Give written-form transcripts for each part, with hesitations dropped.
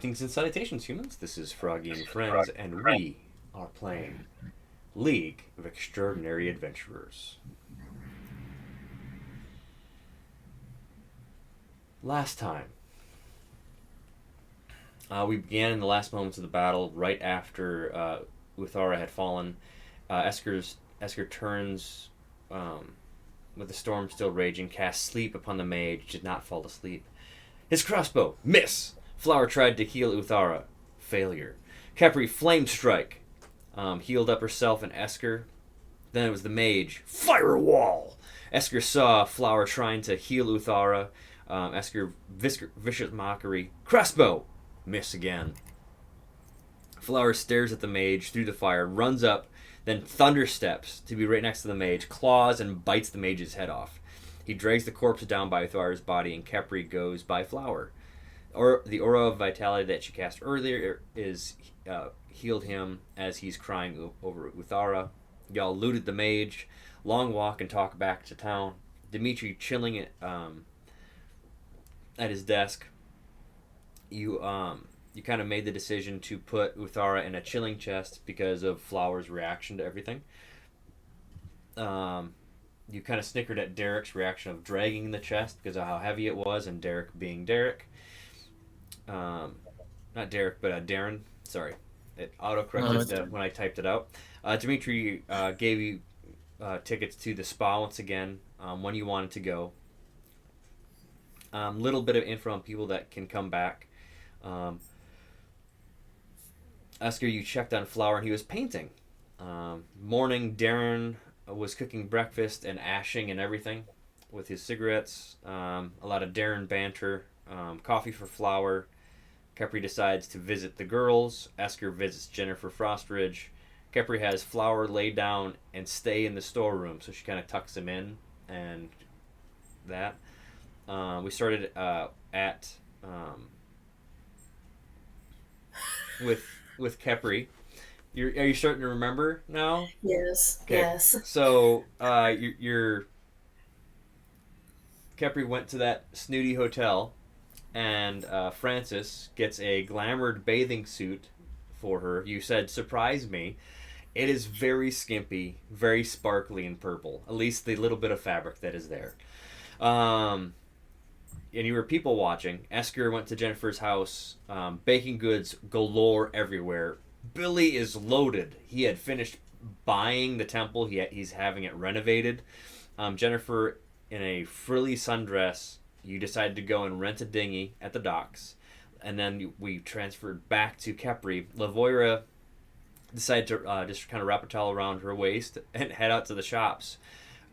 Greetings and salutations, humans. This is Froggy and Friends, and we are playing League of Extraordinary Adventurers. Last time, we began in the last moments of the battle, right after Uthara had fallen. Esker turns, with the storm still raging, casts sleep upon the mage, did not fall asleep. His crossbow, miss! Flower tried to heal Uthara, failure. Khepri, flame strike, healed up herself and Esker. Then it was the mage, firewall! Esker saw Flower trying to heal Uthara. Esker, vicious mockery, crossbow, miss again. Flower stares at the mage through the fire, runs up, then thunder steps to be right next to the mage, claws and bites the mage's head off. He drags the corpse down by Uthara's body, and Khepri goes by Flower. Or the aura of vitality that she cast earlier is healed him as he's crying over Uthara. Y'all looted the mage. Long walk and talk back to town. Dimitri chilling at his desk. You kind of made the decision to put Uthara in a chilling chest because of Flower's reaction to everything. You kind of snickered at Derek's reaction of dragging the chest because of how heavy it was, and Derek being Derek. Not Derek, but Darren. Sorry. It autocorrected when I typed it out. Dimitri gave you tickets to the spa once again, when you wanted to go. Little bit of info on people that can come back. Esker, you checked on Flower, and he was painting. Morning, Darren was cooking breakfast and ashing and everything with his cigarettes. A lot of Darren banter. Coffee for Flower. Khepri decides to visit the girls. Esker visits Jennifer Frostridge. Khepri has Flower lay down and stay in the storeroom, so she kind of tucks him in, and that. We started at with Khepri. Are you starting to remember now? Yes. Okay. Yes. So your Khepri went to that snooty hotel, and Francis gets a glamoured bathing suit for her. You said, surprise me. It is very skimpy, very sparkly and purple. At least the little bit of fabric that is there. And you were people watching. Esker went to Jennifer's house. Baking goods galore everywhere. Billy is loaded. He had finished buying the temple. He's having it renovated. Jennifer, in a frilly sundress, you decided to go and rent a dinghy at the docks. And then we transferred back to Khepri. Lavoira decided to just kind of wrap a towel around her waist and head out to the shops.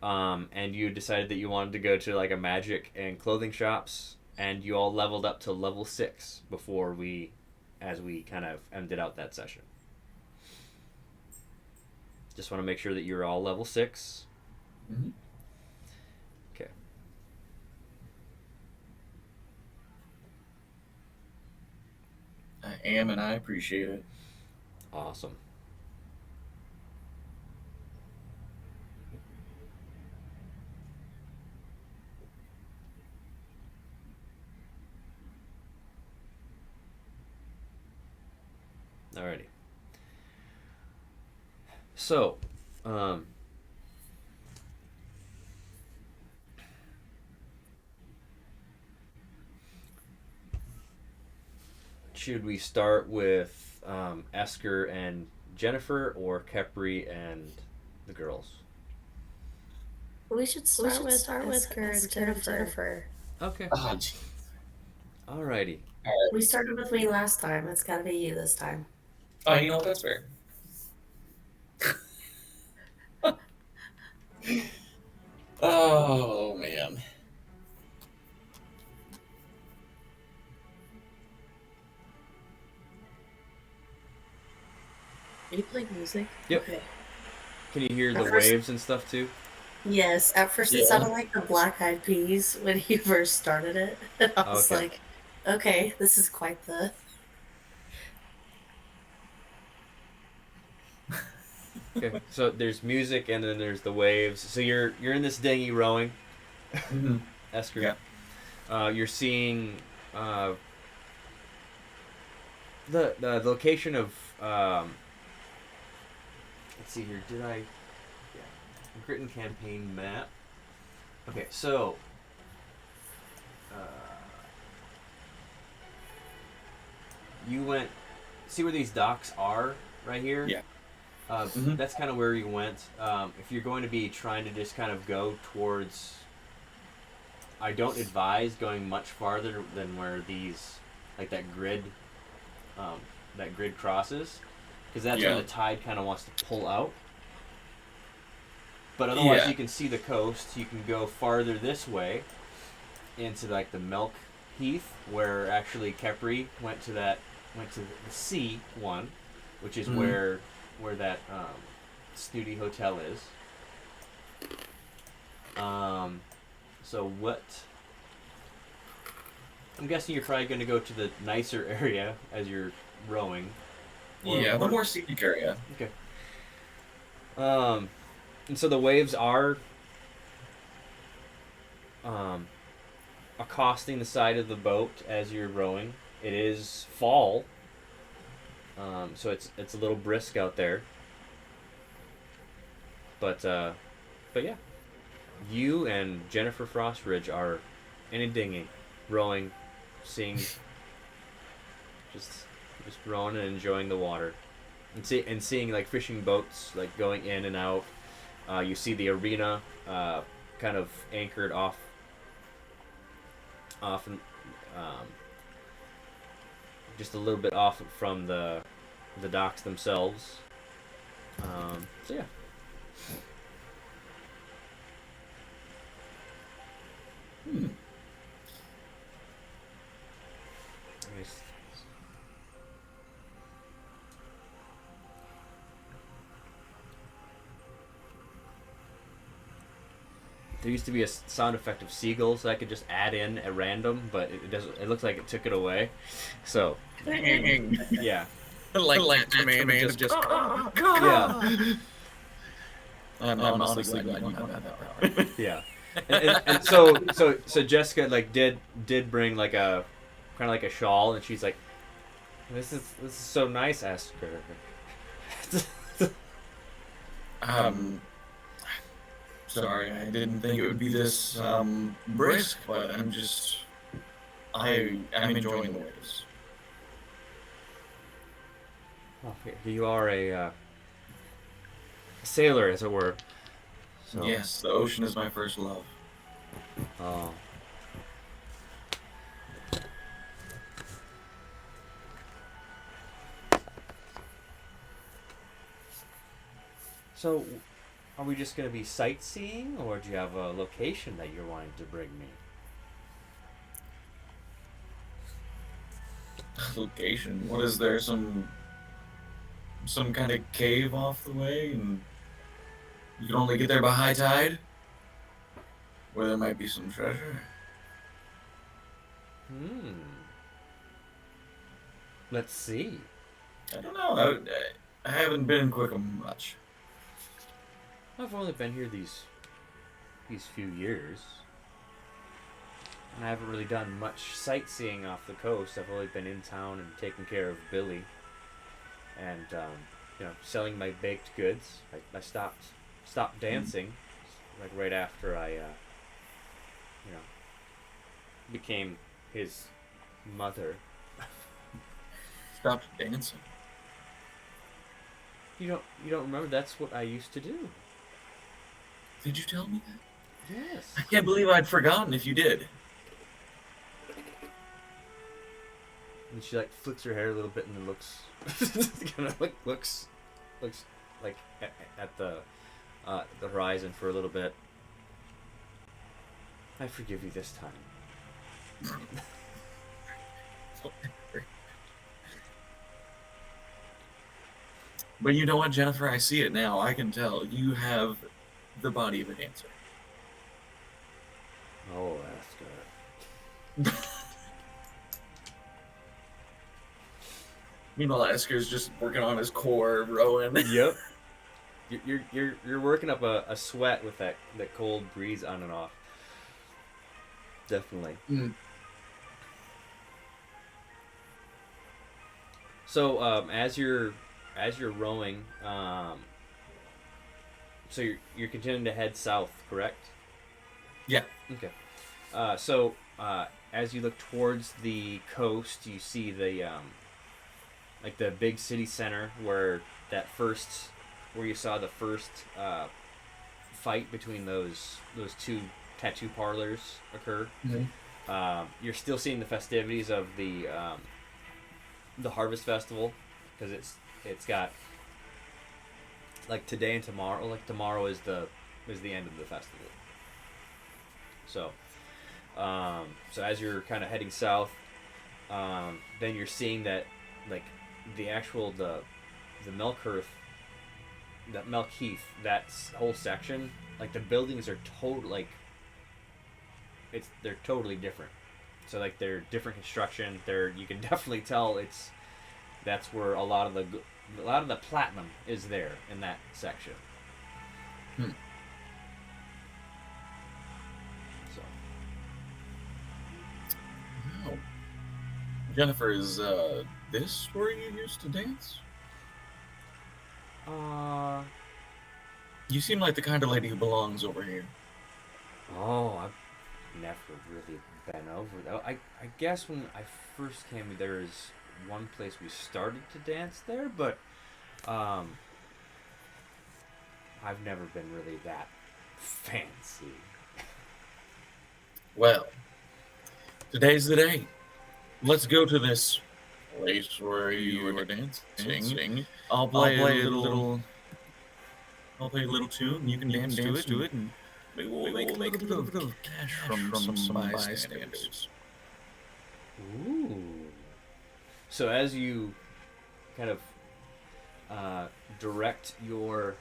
And you decided that you wanted to go to like a magic and clothing shops, and you all leveled up to level 6 as we kind of ended out that session. Just want to make sure that you're all level 6. Mm-hmm. Okay. I am, and I appreciate it. Awesome. Alrighty. So, should we start with Esker and Jennifer, or Khepri and the girls? We should start with Esker and Jennifer. Okay. Oh, gee. Alrighty. We started with me last time. It's got to be you this time. Oh, you know what? That's fair. Oh, man. Are you playing music? Yep. Okay. Can you hear the At first- waves and stuff too? Yes. At first, it Yeah. sounded like the Black Eyed Peas when you first started it. And I was Okay. like, okay, this is quite the. Okay. So there's music and then there's the waves. So you're in this dinghy rowing, Mm-hmm. Esker. Yeah. You're seeing the location of let's see here. Did I? Yeah. Gritton campaign map. Okay, so. Uh, you went. See where these docks are right here? Yeah. Mhm. That's kind of where you went. If you're going to be trying to just kind of go towards. I don't advise going much farther than where these, like that grid crosses, because that's Yeah. when the tide kind of wants to pull out. But otherwise, Yeah. you can see the coast. You can go farther this way into like the Milk Heath, where actually Kepri went to the sea one, which is Mhm. where that snooty hotel is. So what? I'm guessing you're probably going to go to the nicer area as you're rowing. Yeah, the more scenic area. Okay. And so the waves are accosting the side of the boat as you're rowing. It is fall, so it's a little brisk out there. But yeah, you and Jennifer Frostridge are in a dinghy, rowing, seeing, just rowing and enjoying the water, and seeing like fishing boats like going in and out. You see the arena, kind of anchored off, and just a little bit off from the docks themselves. So yeah. Nice. There used to be a sound effect of seagulls that I could just add in at random, but it doesn't. It looks like it took it away. So yeah, like command just. yeah, I'm honestly glad you don't have that power. yeah. And so Jessica like did bring like a kind of like a shawl, and she's like, this is so nice, Asker. Sorry, I didn't think it would be this brisk, but I'm enjoying the waves. Oh, you are a sailor, as it were. So, Yes, the ocean is my first love. Oh. So, are we just going to be sightseeing, or do you have a location that you're wanting to bring me? Location? What is there? Some kind of cave off the way, and you can only get there by high tide? Where there might be some treasure? Let's see. I don't know. I haven't been in Quickham much. I've only been here these few years, and I haven't really done much sightseeing off the coast. I've only been in town and taking care of Billy, and selling my baked goods. I stopped dancing, like right after I became his mother. Stopped dancing. You don't remember? That's what I used to do. Did you tell me that? Yes. I can't believe I'd forgotten if you did. And she like flicks her hair a little bit and then looks kind of looks like at the horizon for a little bit. I forgive you this time. But you know what, Jennifer? I see it now. I can tell. You have the body of a dancer. Oh, that's good. Meanwhile, Esker's just working on his core, rowing. Yep. You're working up a sweat with that cold breeze on and off. Definitely. So as you're rowing, so you're continuing to head south, correct? Yeah. Okay. So as you look towards the coast, you see the like the big city center where you saw the first fight between those two tattoo parlors occur. You're still seeing the festivities of the Harvest Festival, because it's got like today and tomorrow. Like tomorrow is the end of the festival. So so as you're kind of heading south, then you're seeing that like the actual the Melkirth, that Melkeith, that whole section, like the buildings are they're totally different. So like they're different construction. You can definitely tell that's where a lot of the platinum is there in that section. Hmm. So Oh. Jennifer, is this where you used to dance? uh You seem like the kind of lady who belongs over here. oh, I've never really been over though. I guess when I first came, there was one place we started to dance there, but um I've never been really that fancy. Well, today's the day. Let's go to this place where you were dancing. I'll play a little. I'll play a little tune. You can dance to it, and maybe we'll make a little bit of cash from some bystanders. Ooh. So as you kind of direct your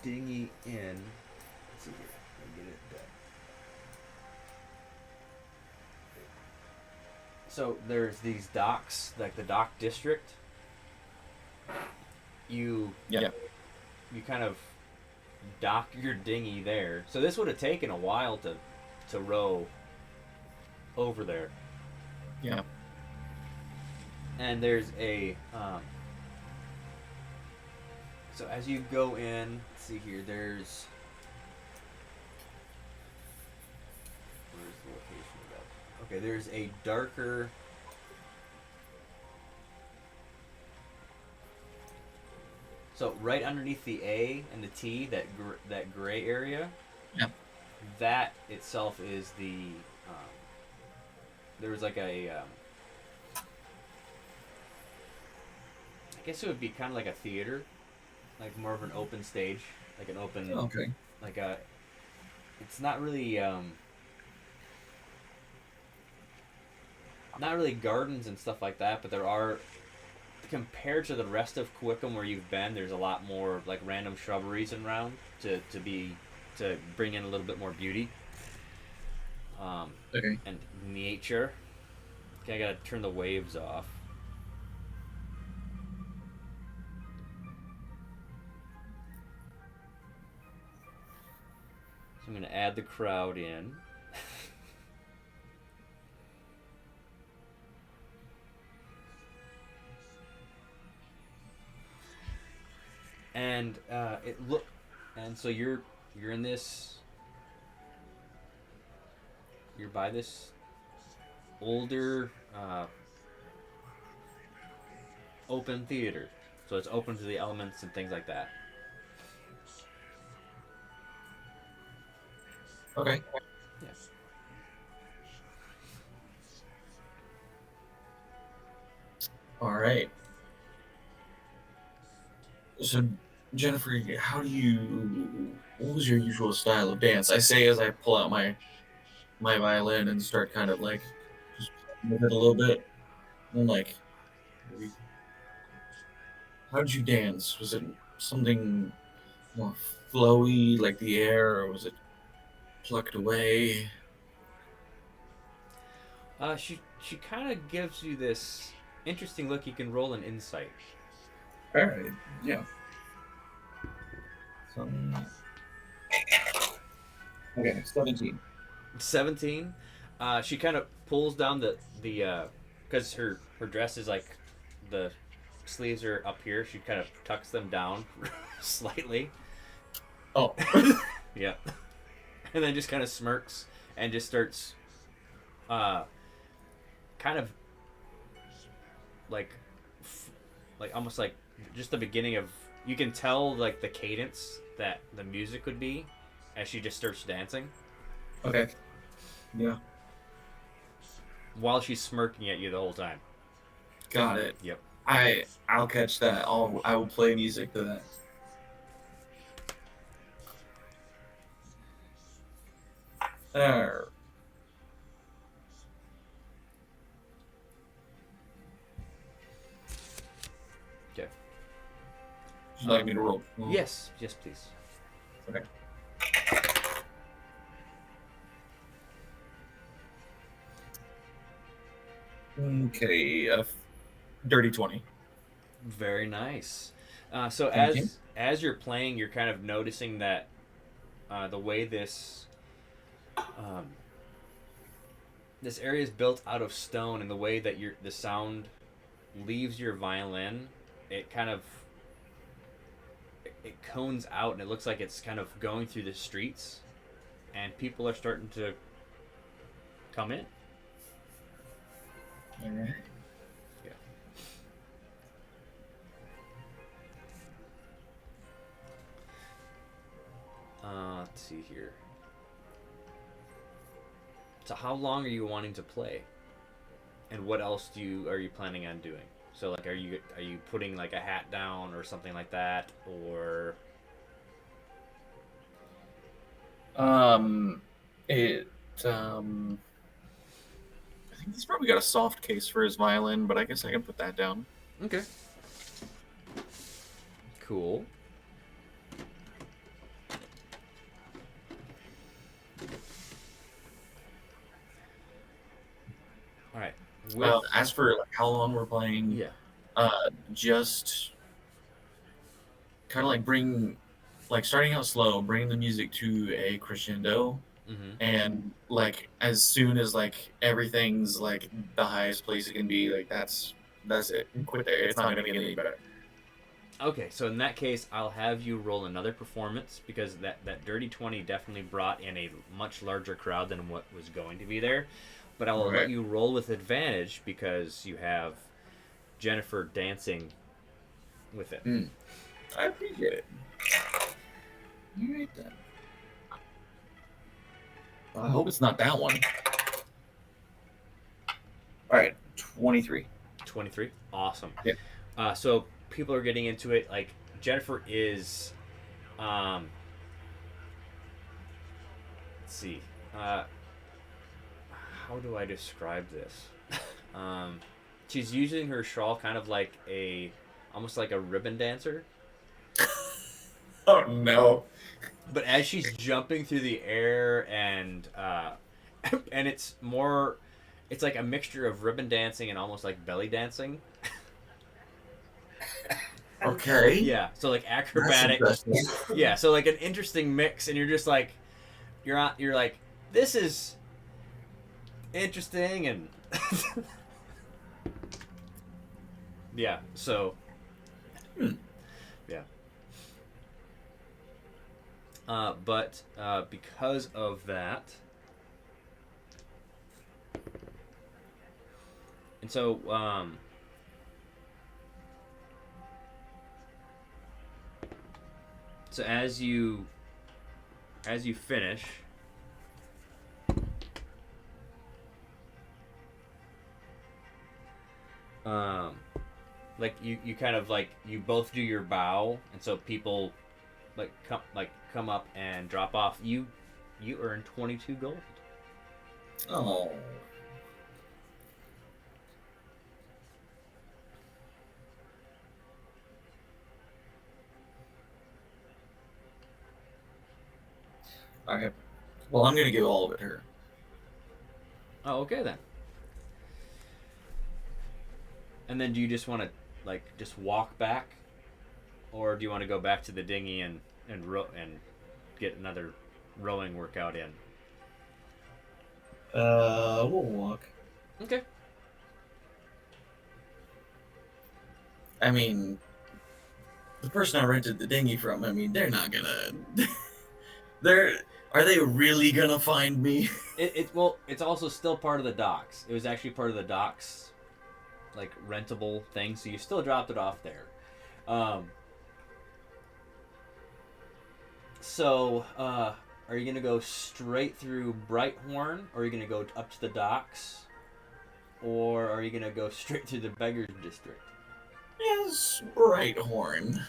dinghy in, let's see here, let me get it. So there's these docks, like the dock district. You Yeah. you kind of dock your dinghy there. So this would have taken a while to row over there. Yeah. And there's a so as you go in, let's see here, where's the location of that? Okay, there's a darker. So right underneath the A and the T, that gray area, Yeah. that itself is the. There was like I guess it would be kind of like a theater, like more of an open stage, like an open, Okay. like a. It's not really not really gardens and stuff like that, but there are, compared to the rest of Quickham where you've been, there's a lot more like random shrubberies around to bring in a little bit more beauty. Okay. And nature. Okay, I gotta turn the waves off. So I'm gonna add the crowd in. And so you're in this. You're by this older open theater, so it's open to the elements and things like that. Okay. Yes. All right. So, Jennifer, what was your usual style of dance? I say as I pull out my violin and start kind of like just with it a little bit. I'm like, how did you dance? Was it something more flowy, like the air, or was it plucked away? She kind of gives you this interesting look. You can roll an insight. All right. Yeah. Okay, 17. 17. She kind of pulls down the because her dress is like the sleeves are up here. She kind of tucks them down slightly. Oh. Yeah. And then just kind of smirks and just starts kind of like almost like just the beginning of, you can tell like the cadence that the music would be as she just starts dancing Okay. Yeah. while she's smirking at you the whole time. Got it. Yep. I'll catch that. I will play music to that. There. Okay. Would you like me to roll? Yes, please. Okay. Okay. Dirty 20. Very nice. So Thank you. as you're playing, you're kind of noticing that the way this this area is built out of stone, and the way that the sound leaves your violin, it kind of it cones out, and it looks like it's kind of going through the streets, and people are starting to come in. All right. Yeah. Let's see here. So how long are you wanting to play? And what else are you planning on doing? So like are you putting like a hat down or something like that, or It I think he's probably got a soft case for his violin, but I guess I can put that down. okay. Cool. All right. Well, as for like how long we're playing, Yeah. Just kind of like starting out slow, bringing the music to a crescendo, Mm-hmm. and like as soon as like everything's like the highest place it can be, like that's it. Quit there. It's not gonna get any better. Okay, so in that case, I'll have you roll another performance, because that dirty 20 definitely brought in a much larger crowd than what was going to be there. But I will let you roll with advantage because you have Jennifer dancing with it. I appreciate it. All right then. I hope it's not that one. All right, 23. 23. Awesome. Yeah. So people are getting into it. Like Jennifer is, let's see, how do I describe this? She's using her shawl kind of like almost like a ribbon dancer. Oh no. But as she's jumping through the air and it's like a mixture of ribbon dancing and almost like belly dancing. Okay. Yeah, so like acrobatic. Yeah, so like an interesting mix, and you're just like, you're like, this is interesting, and yeah, so yeah. But because of that, and so so as you finish, like you kind of like you both do your bow, and so people come up and drop off. You earn 22 gold. Oh. Okay. Well, I'm gonna give all of it to her. Oh, okay then. And then do you just want to like just walk back, or do you want to go back to the dinghy and get another rowing workout in? We'll walk. Okay. I mean, the person I rented the dinghy from, I mean, they're not gonna. they're. Are they really gonna find me? Well, it's also still part of the docks. It was actually part of the docks, like rentable thing. So you still dropped it off there. Um, are you gonna go straight through Brighthorn, or are you gonna go up to the docks, or are you gonna go straight through the Beggars District? Yes, Brighthorn.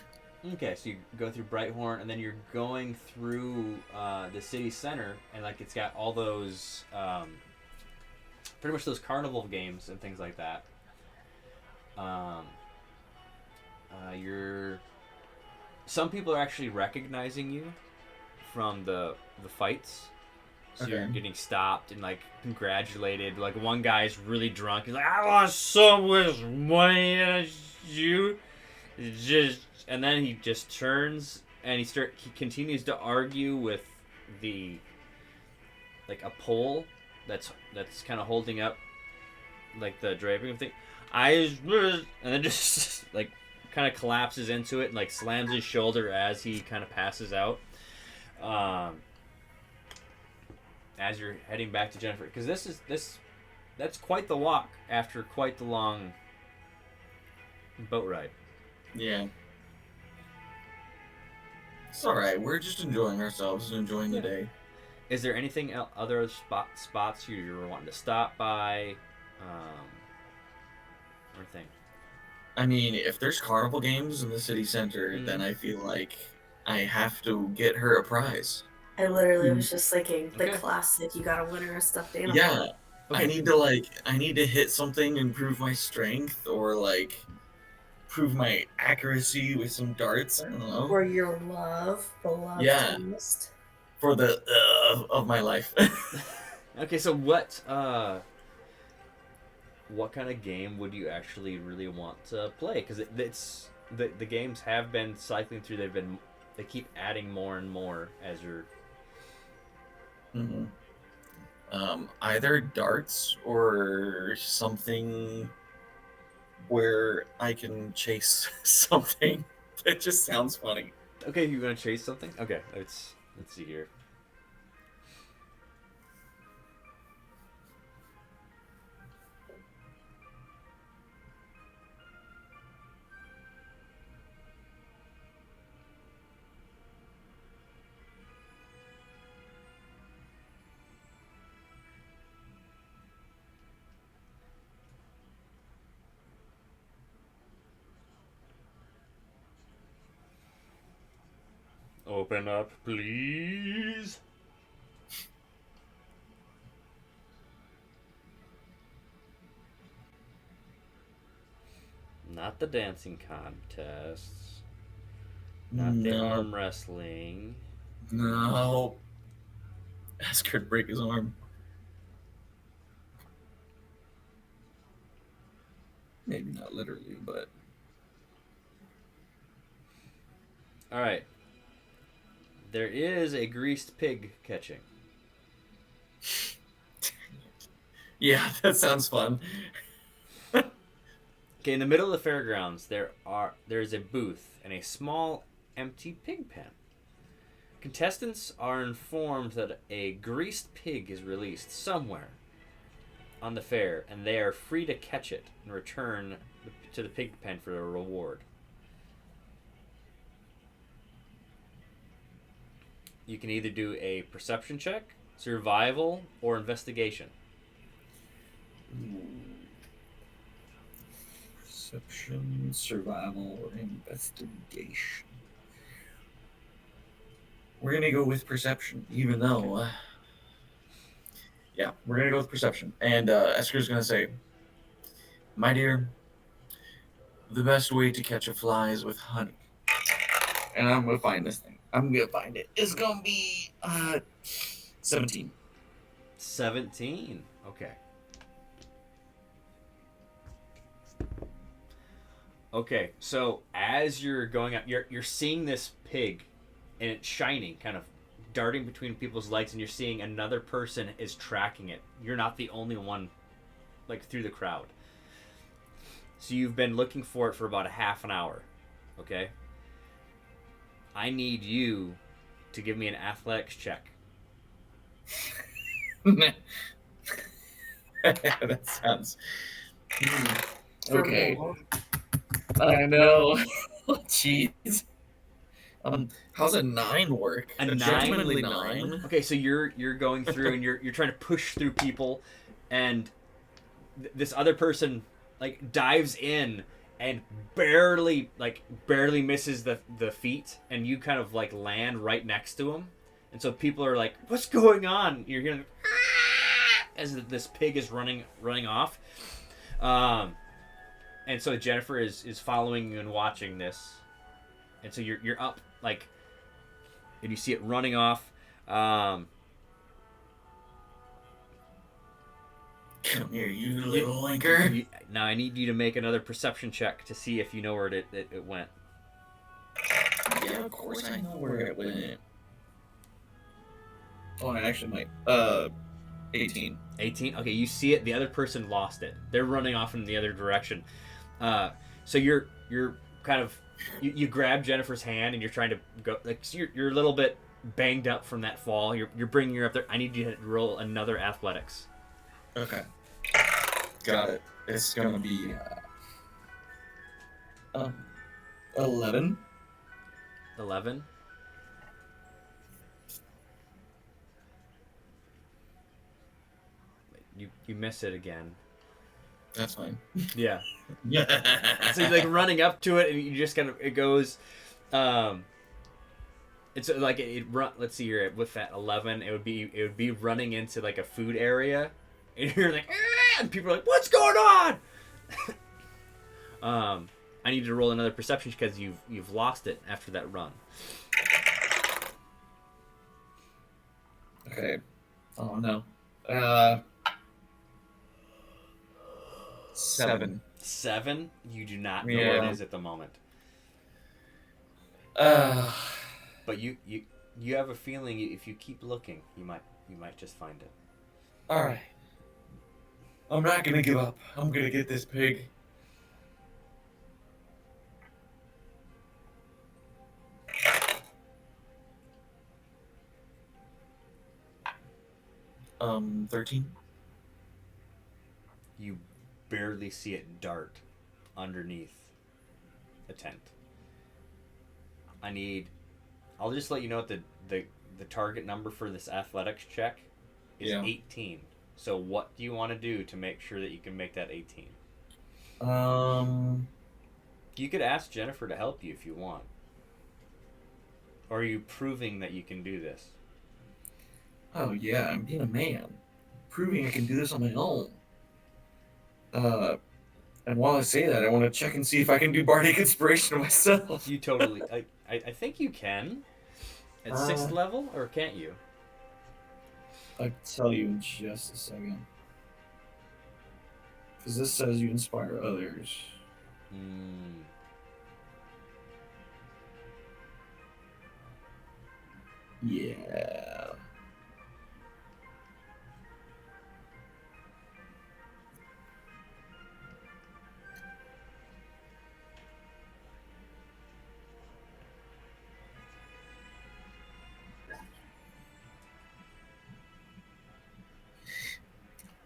Okay, so you go through Brighthorn, and then you're going through the city center, and like it's got all those, pretty much those carnival games and things like that. Um, you're some people are actually recognizing you from the fights. So you're Okay. getting stopped and like congratulated. Like one guy's really drunk. He's like, "I lost so much money as you." Just and then he just turns and he continues to argue with the like a pole that's kind of holding up like the draping thing. And then just like kind of collapses into it and like slams his shoulder as he kind of passes out. Um, as you're heading back to Jennifer, because that's quite the walk after quite the long boat ride. Yeah. It's alright. We're just enjoying ourselves and enjoying the day. Is there anything other spots you're wanting to stop by? Or anything? I mean, if there's carnival games in the city center, then I feel like I have to get her a prize. I literally was just thinking the Okay. classic, you gotta win her a stuffed animal. Yeah. Okay. I need to hit something and prove my strength, or like prove my accuracy with some darts. I don't know. Or your love, the love Yeah. taste. For the of my life. Okay, so what kind of game would you actually really want to play? Because it's the games have been cycling through. They keep adding more and more as you're. Mm-hmm. Either darts or something where I can chase something. That just sounds funny. Okay, you're gonna chase something. Okay, let's see here. Open up, please. Not the dancing contests. Not the arm wrestling. No. Ask her to break his arm. Maybe not literally, but. Alright. There is a greased pig catching. Yeah, that sounds fun. Okay, in the middle of the fairgrounds, there's a booth and a small empty pig pen. Contestants are informed that a greased pig is released somewhere on the fair, and they are free to catch it and return to the pig pen for a reward. You can either do a perception check, survival, or investigation. Perception, survival, or investigation. We're gonna go with perception, even though. Yeah, we're gonna go with perception. And Esker's gonna say, "My dear, the best way to catch a fly is with honey." And I'm gonna find this thing. I'm gonna find it. It's gonna be 17. 17. Okay. Okay, so as you're going up, you're seeing this pig, and it's shining, kind of darting between people's legs, and you're seeing another person is tracking it. You're not the only one, like through the crowd. So you've been looking for it for about a half an hour. Okay? I need you to give me an athletics check. That sounds. Okay. For I know. Jeez. How's a 9 work? A 9? Genuinely 9? Okay, so you're going through and you're trying to push through people, and this other person like dives in and barely misses the feet, and you kind of like land right next to him, and so people are like, "What's going on?" You're hearing as this pig is running off, and so Jennifer is following you and watching this, and so you're up like, and you see it running off. Come here, you little linker. Now I need you to make another perception check to see if you know where it went. Yeah, of course I know where it went. Oh, I actually might. 18. 18. Okay, you see it. The other person lost it. They're running off in the other direction. So you're kind of you grab Jennifer's hand and you're trying to go. Like so you're a little bit banged up from that fall. You're bringing her up there. I need you to roll another athletics. Okay. Got it. It's gonna be 11. 11. You miss it again. That's fine. Yeah. Yeah. So you're like running up to it, and you just kind of it goes. It's like it run. Let's see here with that 11, it would be running into like a food area, and you're like, ah! And people are like, "What's going on?" I need to roll another perception because you've lost it after that run. Okay. Oh no. 7. 7. You do not know Yeah. where it is at the moment, but you have a feeling if you keep looking, you might just find it. All right. I'm not gonna give up. I'm gonna get this pig. Um, 13. You barely see it dart underneath a tent. I'll just let you know what the target number for this athletics check is. Yeah. 18. So what do you want to do to make sure that you can make that 18? You could ask Jennifer to help you if you want. Or are you proving that you can do this? Oh yeah, I'm being a man. Proving I can do this on my own. And while I say that, I want to check and see if I can do Bardic Inspiration myself. You totally... I think you can. At 6th level, or can't you? I'll tell you in just a second. Because this says you inspire others. Yeah.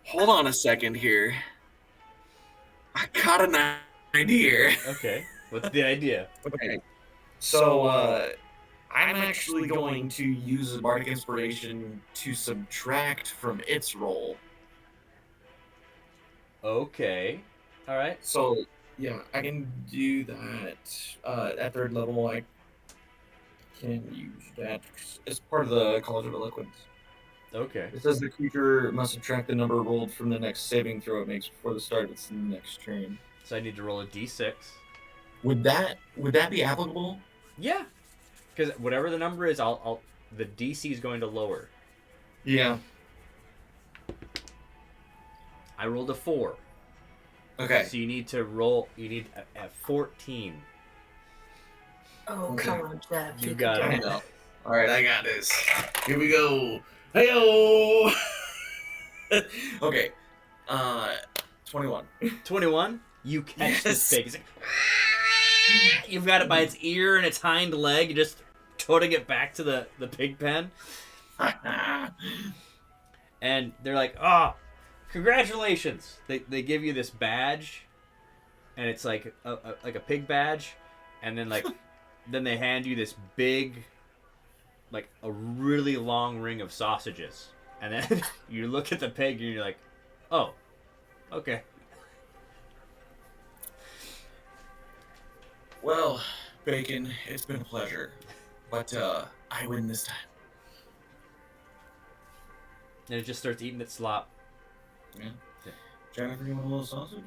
Hold on a second here. I got an idea. Okay. What's the idea? Okay. So, I'm actually going to use a Bardic Inspiration to subtract from its roll. Okay. Alright. So, yeah, I can do that. At 3rd level, I can use that as part of the College of Eloquence. Okay. It says the creature must subtract the number rolled from the next saving throw it makes before the start of its next turn. So I need to roll a d6. Would that be applicable? Yeah. Because whatever the number is, the DC is going to lower. Yeah. I rolled a 4. Okay. So you need to roll. You need a 14. Oh, Okay. come on, Jeff. You You got can it. do All right, I got this. Here we go. Hey-o! Okay. 21. 21. You catch this Yes. pig. It's like, you've got it by its ear and its hind leg. You're just toting it back to the pig pen. And they're like, oh, congratulations. They give you this badge. And it's like a pig badge. And then then they hand you this big, like a really long ring of sausages. And then you look at the pig and you're like, oh, okay. Well, Bacon, it's been a pleasure. But I win this time. And it just starts eating its slop. Yeah. Jennifer, you want a little sausage?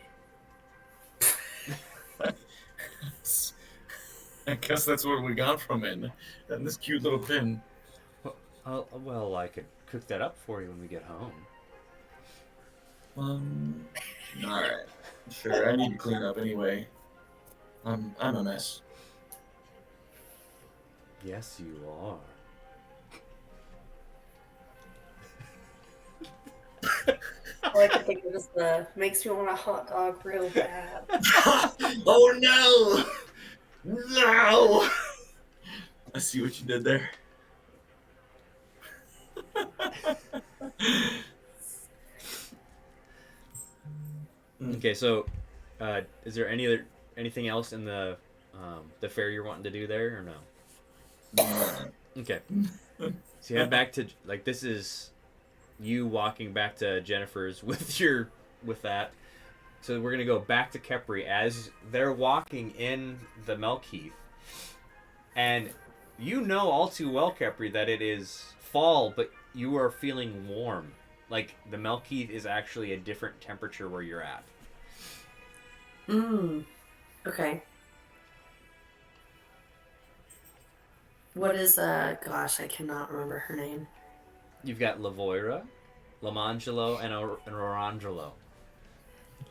I guess that's what we got from it. And this cute little pin. Well, I could cook that up for you when we get home. Alright. Sure, I need to clean up anyway. I'm a mess. Yes, you are. All I can think of is makes me want a hot dog real bad. Oh no! No! I see what you did there. Okay, so is there anything else in the fair you're wanting to do there or no? Okay. So you head back to this is you walking back to Jennifer's with that. So we're gonna go back to Kepri as they're walking in the Melkeith, and you know all too well, Kepri, that it is fall, but you are feeling warm. Like the Melkeith is actually a different temperature where you're at. Okay. What is gosh, I cannot remember her name. You've got Lavoira, Lamangelo, and Orangelo.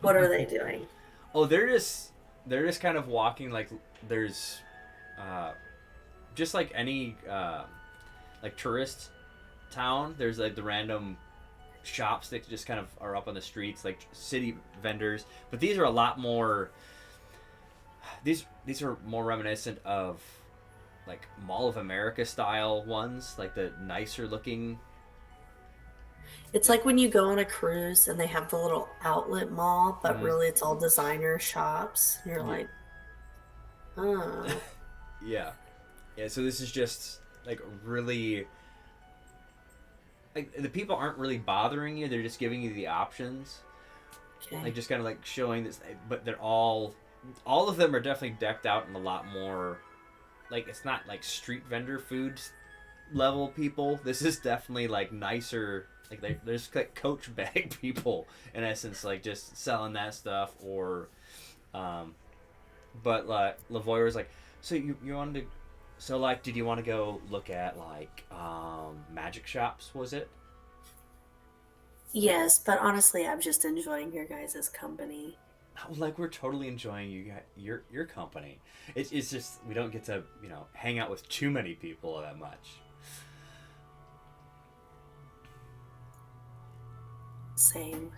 What are they doing? Oh, they're just kind of walking like there's just like any like tourist town. There's like the random shops that just kind of are up on the streets, like city vendors. But these are a lot more. These are more reminiscent of like Mall of America style ones, like the nicer looking. It's like when you go on a cruise and they have the little outlet mall, but really it's all designer shops. And you're like, oh. Yeah. So this is just like really. Like the people aren't really bothering you; they're just giving you the options. Okay. Like just kind of like showing this, but they're all of them are definitely decked out in a lot more. Like it's not like street vendor food level people. This is definitely like nicer. Like there's like Coach bag people in essence, like just selling that stuff or, but like Lavoira's like, so you wanted to, so like did you want to go look at like magic shops? Was it? Yes, but honestly, I'm just enjoying your guys' company. Like we're totally enjoying your company. It's just we don't get to hang out with too many people that much. Same.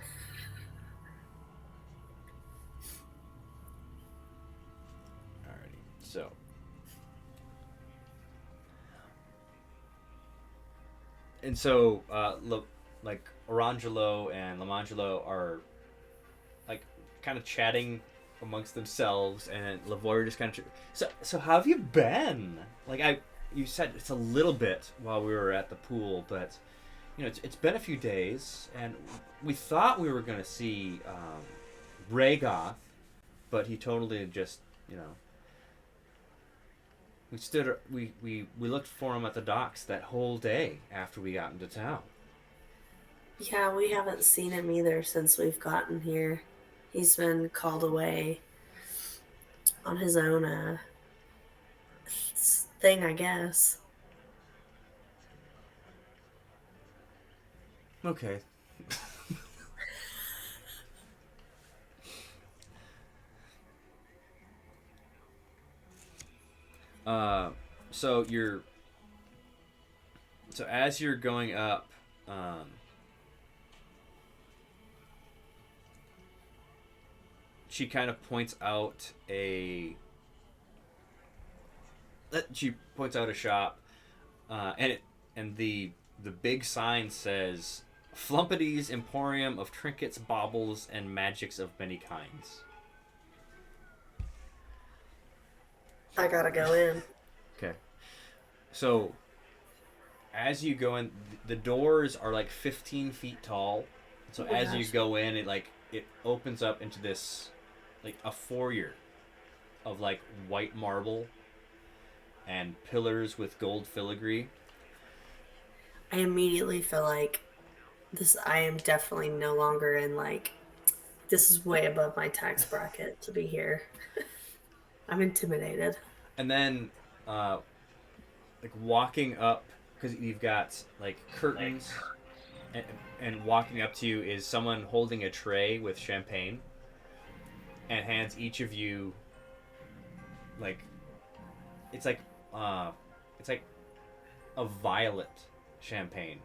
Alrighty, so and so like Orangelo and Lamangelo are like kind of chatting amongst themselves, and Lavoira just kind of so how have you been? Like you said it's a little bit while we were at the pool, but it's been a few days, and we thought we were going to see Rhaegoth, but he totally just we looked for him at the docks that whole day after we got into town. Yeah, we haven't seen him either since we've gotten here. He's been called away on his own thing, I guess. Okay. So as you're going up, she kind of points out a shop, and the big sign says Flumpity's Emporium of Trinkets, Baubles, and Magics of Many Kinds. I gotta go in. Okay. So, as you go in, the doors are like 15 feet tall. So Oh my as you gosh. go in, it opens up into this, like a foyer of like white marble and pillars with gold filigree. I immediately feel like I am definitely no longer in like, this is way above my tax bracket to be here. I'm intimidated. And then, like walking up, because you've got like curtains, and walking up to you is someone holding a tray with champagne, and hands each of you, like, it's like, it's like a violet champagne.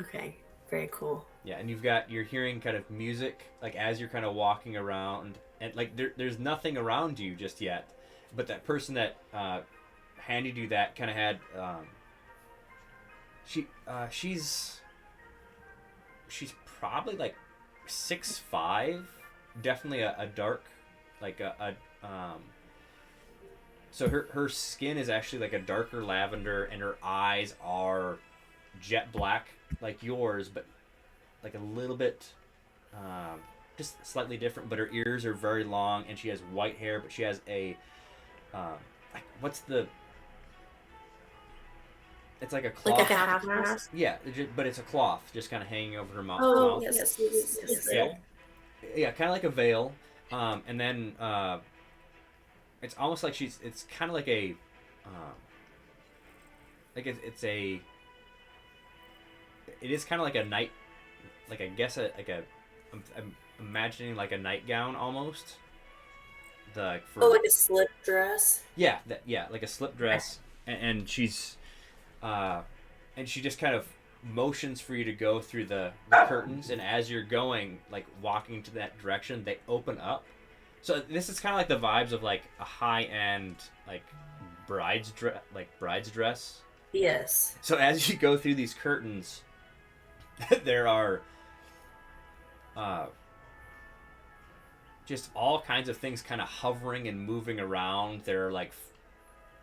Okay, very cool. Yeah, and you're hearing kind of music, like as you're kind of walking around, and like there's nothing around you just yet, but that person that handed you that kind of had, she's probably like 6'5", definitely a dark, like so her skin is actually like a darker lavender, and her eyes are jet black like yours, but like a little bit, just slightly different. But her ears are very long, and she has white hair, but she has a, what's the? It's like a cloth. Like a half mask? Yeah, but it's a cloth just kind of hanging over her mouth. Oh, mouth. yes. Yeah, yeah, kind of like a veil, and then it's almost like it's kind of like a, like it is kind of like a night, like I guess I'm imagining like a nightgown almost. Like a slip dress. Yeah, like a slip dress, and she's, and she just kind of motions for you to go through the curtains, and as you're going, like walking to that direction, they open up. So this is kind of like the vibes of like a high end like bride's dress. Yes. So as you go through these curtains, there are just all kinds of things kind of hovering and moving around. There are like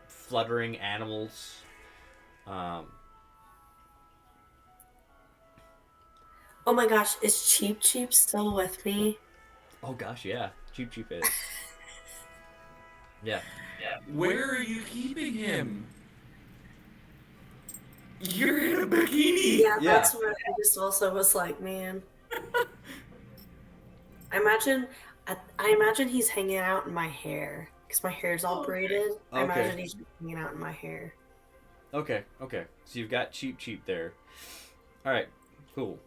fluttering animals. Oh my gosh, is Cheap Cheap still with me? Oh gosh, yeah. Cheap Cheap is. Yeah. Where are you keeping him? You're in a bikini. Yeah, Yeah. that's what I just also was like, man. I imagine he's hanging out in my hair because my hair's all braided. I Okay. imagine he's hanging out in my hair. Okay. So you've got Cheap Cheap there. All right. Cool.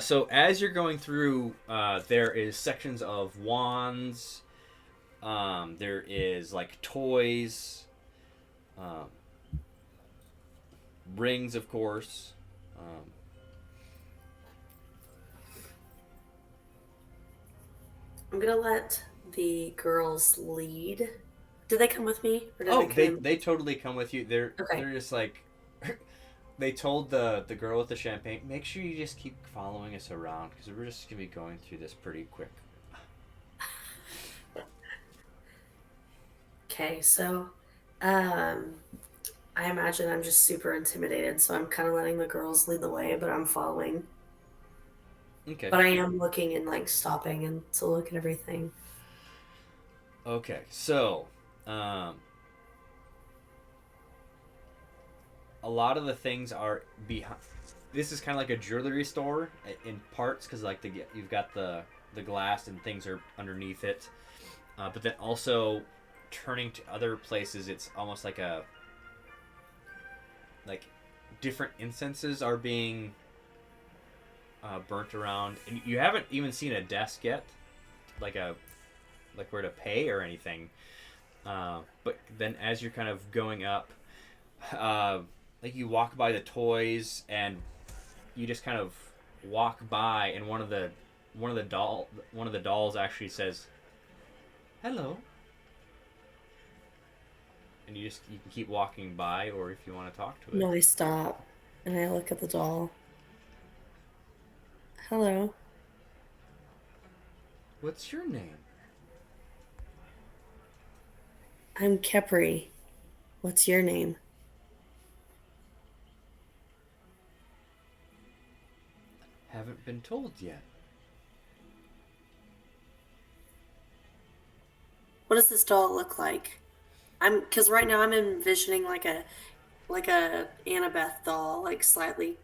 So as you're going through, there is sections of wands. There is like toys, rings, of course. I'm gonna let the girls lead. Did they come with me? Or did Oh, they come? they totally come with you. They're Okay. they're just like, they told the girl with the champagne, make sure you just keep following us around because we're just gonna be going through this pretty quick. Okay, so I imagine I'm just super intimidated, so I'm kind of letting the girls lead the way, but I'm following. Okay. But I am looking and like stopping and to look at everything. Okay, so a lot of the things are behind. This is kind of like a jewelry store in parts because like you've got the glass and things are underneath it, but then also turning to other places, it's almost like different incenses are being burnt around, and you haven't even seen a desk yet, like where to pay or anything. But then as you're kind of going up, like you walk by the toys and you just kind of walk by, and one of the dolls actually says, "Hello." And you can keep walking by, or if you want to talk to it. No, I stop and I look at the doll. Hello. What's your name? I'm Kepri. What's your name? Haven't been told yet. What does this doll look like? Because right now I'm envisioning like a Annabeth doll, like slightly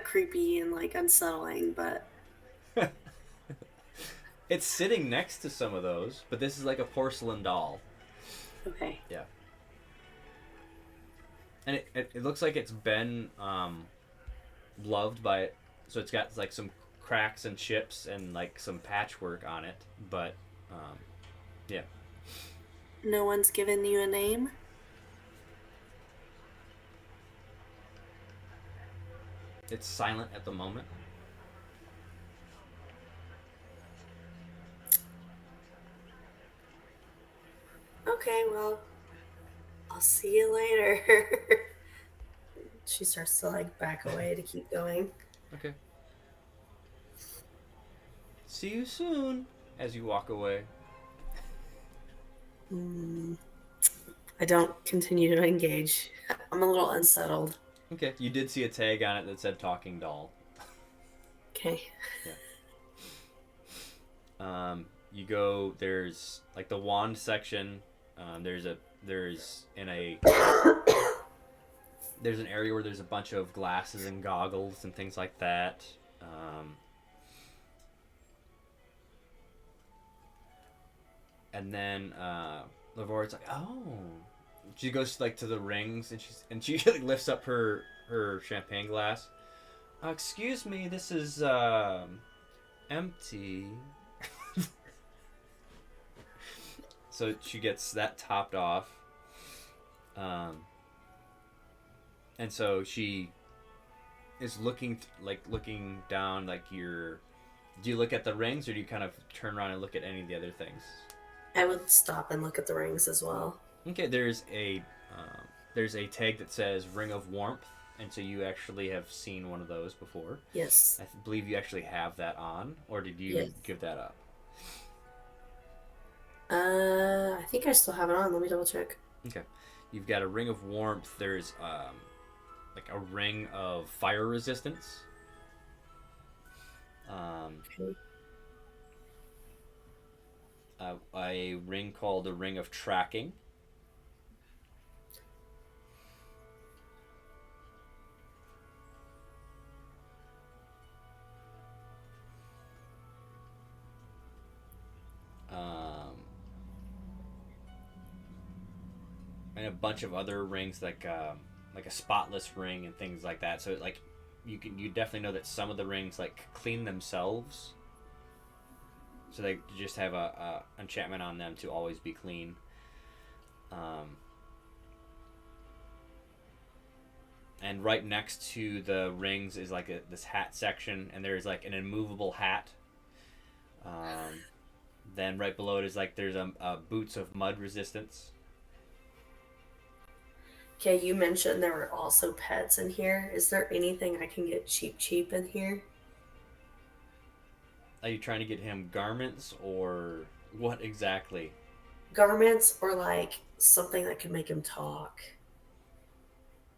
creepy and like unsettling, but It's sitting next to some of those, but this is like a porcelain doll. okay. Yeah. And it looks like it's been loved by it, so it's got like some cracks and chips and like some patchwork on it, but yeah. No one's given you a name? It's silent at the moment. Okay, well, I'll see you later. She starts to like back away to keep going. Okay. See you soon. As you walk away. I don't continue to engage. I'm a little unsettled. Okay. You did see a tag on it that said "Talking Doll." Okay. You go. There's like the wand section. There's an area where there's a bunch of glasses and goggles and things like that. And then Lavor's like, oh. She goes like to the rings and she like, lifts up her champagne glass. Excuse me, this is empty. So she gets that topped off. And so she is looking down like you're. Do you look at the rings or do you kind of turn around and look at any of the other things? I would stop and look at the rings as well. Okay, there's a tag that says Ring of Warmth, and so you actually have seen one of those before. Yes. I believe you actually have that on, or did you Yes. give that up? I think I still have it on. Let me double check. Okay, you've got a Ring of Warmth. There's like a ring of fire resistance. Okay. A ring called the Ring of Tracking. And a bunch of other rings like a spotless ring and things like that. So like you definitely know that some of the rings like clean themselves. So they just have a enchantment on them to always be clean. And right next to the rings is like this hat section, and there's like an immovable hat. Then right below it is like there's a boots of mud resistance. Okay, you mentioned there were also pets in here. Is there anything I can get cheap in here? Are you trying to get him garments or what exactly? Garments or like something that could make him talk?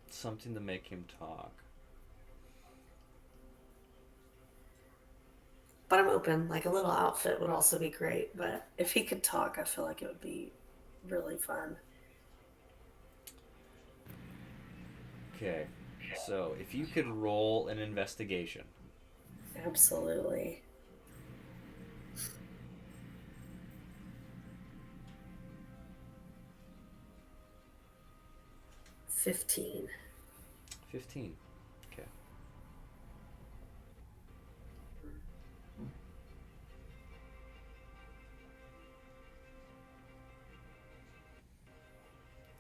Something to make him talk. But I'm open. Like a little outfit would also be great. But if he could talk, I feel like it would be really fun. Okay, so if you could roll an investigation. Absolutely. $15. 15. Okay.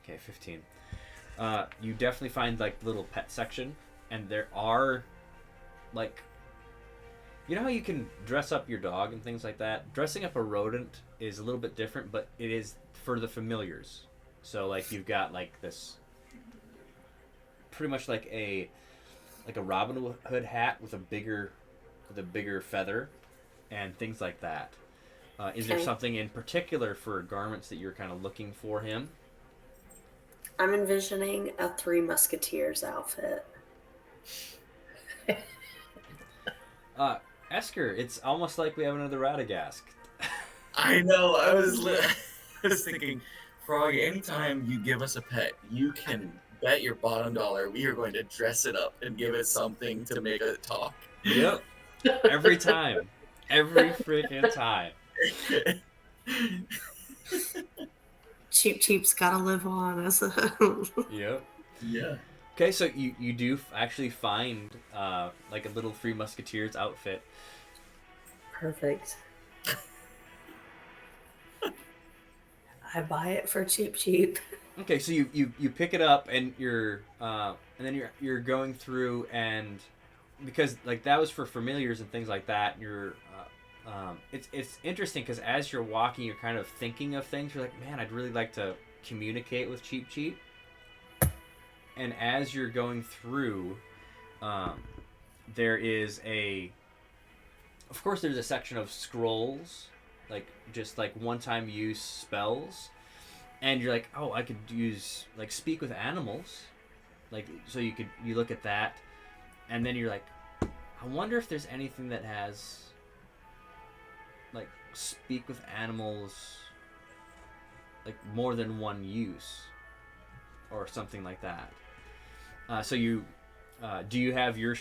Okay, 15. You definitely find like little pet section, and there are like You know how you can dress up your dog and things like that? Dressing up a rodent is a little bit different, but it is for the familiars. So like you've got like this pretty much like a Robin Hood hat with a bigger feather and things like that. Is there Okay. something in particular for garments that you're kind of looking for him? I'm envisioning a Three Musketeers outfit. Uh, Esker, it's almost like we have another Radagast. I know. I was thinking, Frog. Anytime you give us a pet, you can bet your bottom dollar we are going to dress it up and give it something to make it talk. Yep. Every time. Every freaking time. Cheap Cheap's gotta live on as a. Yep. Yeah. Okay, so you do actually find like a little Three Musketeers outfit. Perfect. I buy it for cheap. Okay, so you pick it up and you're going through, and because like that was for familiars and things like that. It's interesting because as you're walking, you're kind of thinking of things. You're like, man, I'd really like to communicate with Cheap. And as you're going through, there is of course, there's a section of scrolls, like just like one-time use spells, and you're like, oh, I could use like speak with animals, like so you look at that, and then you're like, I wonder if there's anything that has like speak with animals, like more than one use, or something like that. So you do you have your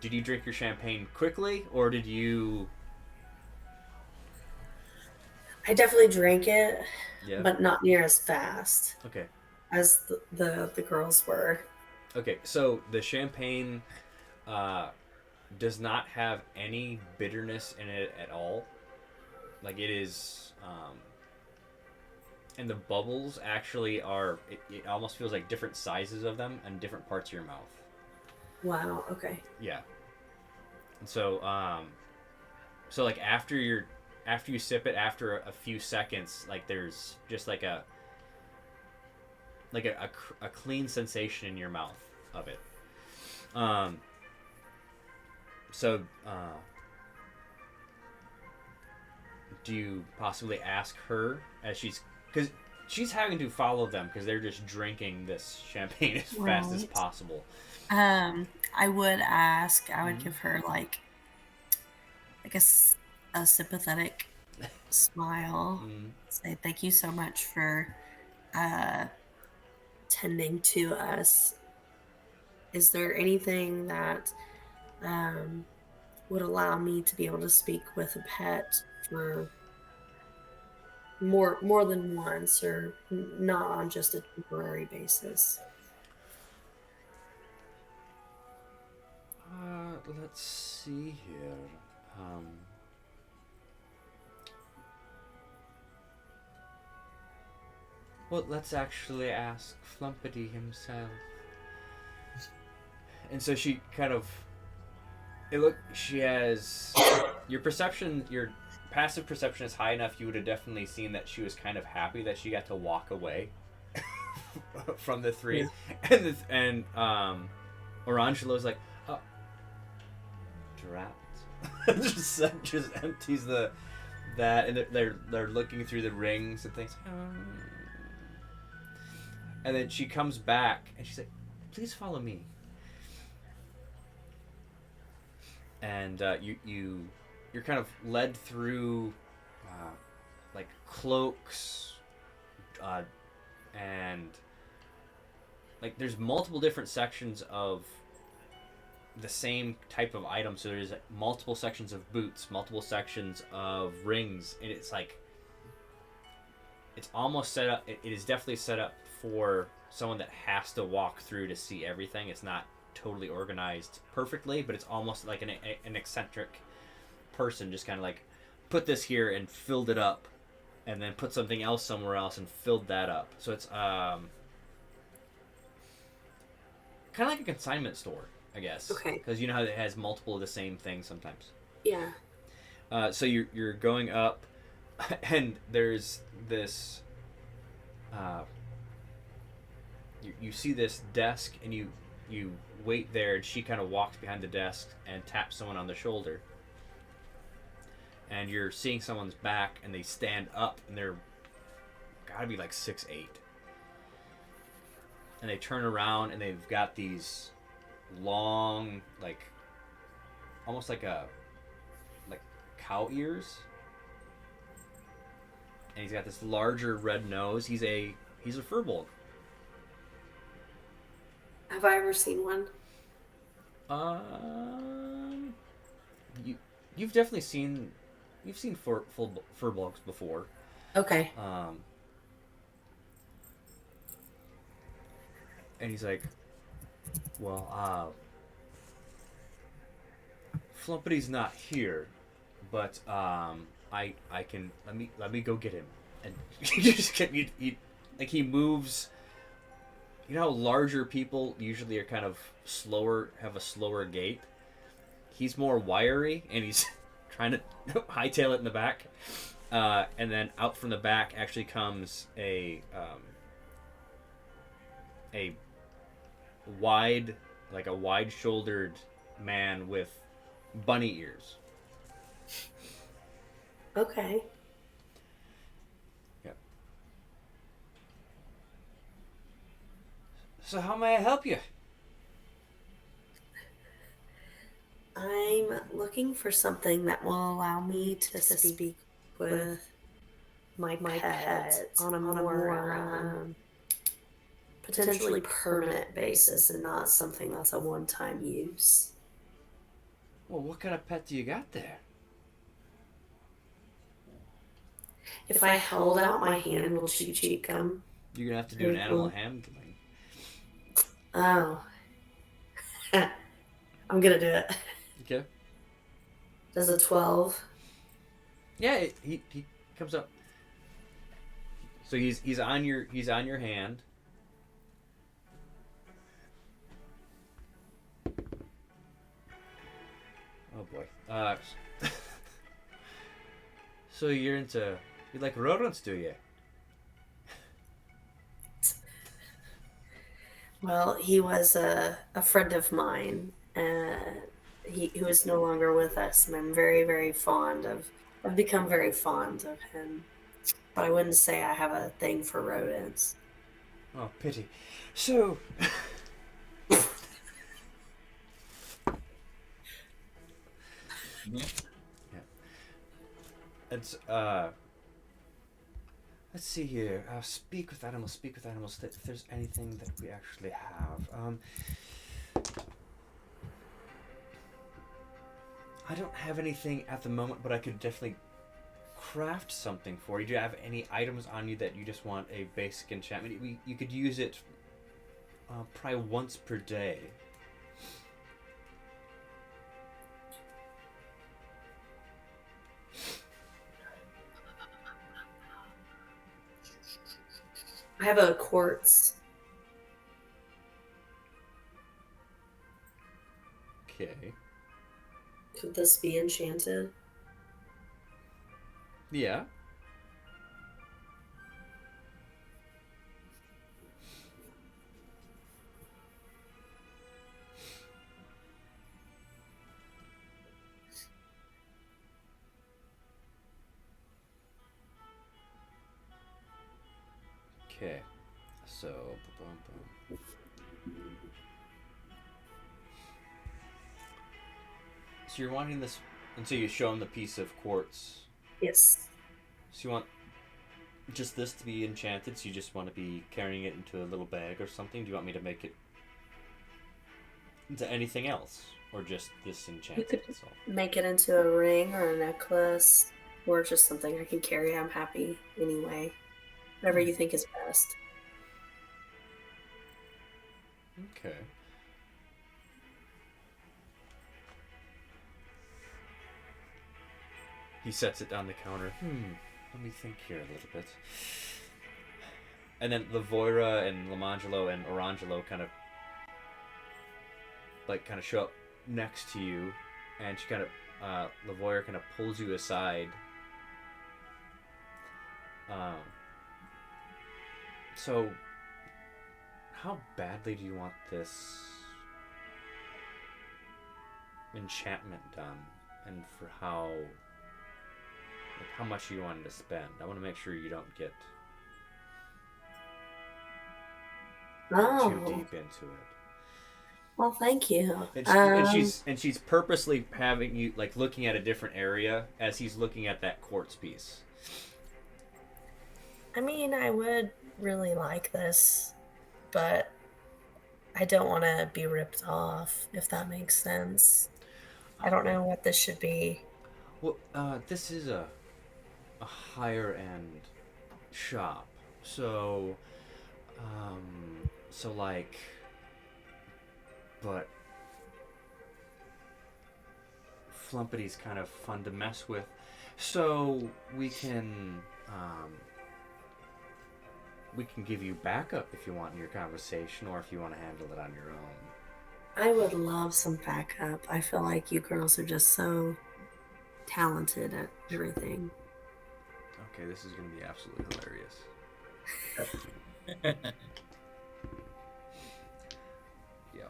did you drink your champagne quickly, or did you? I definitely drank it, Yeah. but not near as fast Okay. as the girls were. Okay. So the champagne does not have any bitterness in it at all. Like it is, and the bubbles actually are. It almost feels like different sizes of them and different parts of your mouth. Wow. Okay. Yeah. And so, so like after you sip it, after a few seconds, like there's just like a clean sensation in your mouth of it. So, do you possibly ask her as because she's having to follow them because they're just drinking this champagne as fast as Right. possible. I would ask. I would Mhm. give her like a sympathetic smile. Mm. Say thank you so much for uh, tending to us. Is there anything that would allow me to be able to speak with a pet for more than once, or not on just a temporary basis? Let's see here. Well, let's actually ask Flumpity himself. And so she kind of, she has, your passive perception is high enough. You would have definitely seen that she was kind of happy that she got to walk away from the three, Yeah. and Orangelo's like, oh, trapped. just empties that, and they're looking through the rings and things. And then she comes back and she's like, please follow me. And you're kind of led through like cloaks, and like there's multiple different sections of the same type of item. So there's multiple sections of boots, multiple sections of rings, and it's like it's almost set up. It is definitely set up for someone that has to walk through to see everything. It's not totally organized perfectly, but it's almost like an eccentric person just kind of like put this here and filled it up, and then put something else somewhere else and filled that up. So it's kind of like a consignment store I guess. Okay. Because you know how it has multiple of the same thing sometimes. Yeah. So you're going up, and there's this. You see this desk, and you wait there, and she kind of walks behind the desk and taps someone on the shoulder. And you're seeing someone's back, and they stand up, and they're gotta be like 6'8". And they turn around, and they've got these long, like almost like cow ears. And he's got this larger red nose. He's a furbolg. Have I ever seen one? You've definitely seen full furbolgs before. Okay. And he's like, well, Flumpty's not here, but I can let me go get him. And you just get like he moves. You know how larger people usually are kind of slower, have a slower gait. He's more wiry, and he's trying to hightail it in the back. And then out from the back actually comes a wide-shouldered man with bunny ears. Okay. Yep. So how may I help you? I'm looking for something that will allow me to speak with my pet on a more potentially permanent basis and not something that's a one-time use. Well, what kind of pet do you got there? If I held out my hand, will Cheep Cheep come? You're gonna have to do an animal handling. Oh. I'm gonna do it. Okay. Does a 12? Yeah, he comes up. So he's on your hand. Oh boy. So you like rodents, do you? Well, he was a friend of mine. He was no longer with us, and I'm very, very I've become very fond of him. But I wouldn't say I have a thing for rodents. Oh, pity. So yeah. It's let's see here. Speak with animals. If there's anything that we actually have. I don't have anything at the moment, but I could definitely craft something for you. Do you have any items on you that you just want a basic enchantment? You could use it probably once per day. I have a quartz. Okay. Could this be enchanted? Yeah. Okay. So, so you're wanting this, and so you show him the piece of quartz. Yes. So you want just this to be enchanted? So you just want to be carrying it into a little bag or something? Do you want me to make it into anything else, or just this enchanted? You could make it into a ring or a necklace, or just something I can carry. I'm happy anyway. Whatever you think is best. Okay. He sets it on the counter. Let me think here a little bit. And then Lavoira and Lamangelo and Orangelo kind of like kind of show up next to you, and she kind of Lavoyer kind of pulls you aside. So how badly do you want this enchantment done, and for how much you wanted to spend? I want to make sure you don't get too deep into it. Well, thank you. And she's purposely having you like looking at a different area as he's looking at that quartz piece. I mean, I would really like this, but I don't want to be ripped off, if that makes sense. I don't know what this should be. Well, this is a higher end shop, so like, but Flumpity's kind of fun to mess with, so we can give you backup if you want in your conversation, or if you want to handle it on your own. I would love some backup. I feel like you girls are just so talented at everything. Okay, this is going to be absolutely hilarious. Yeah.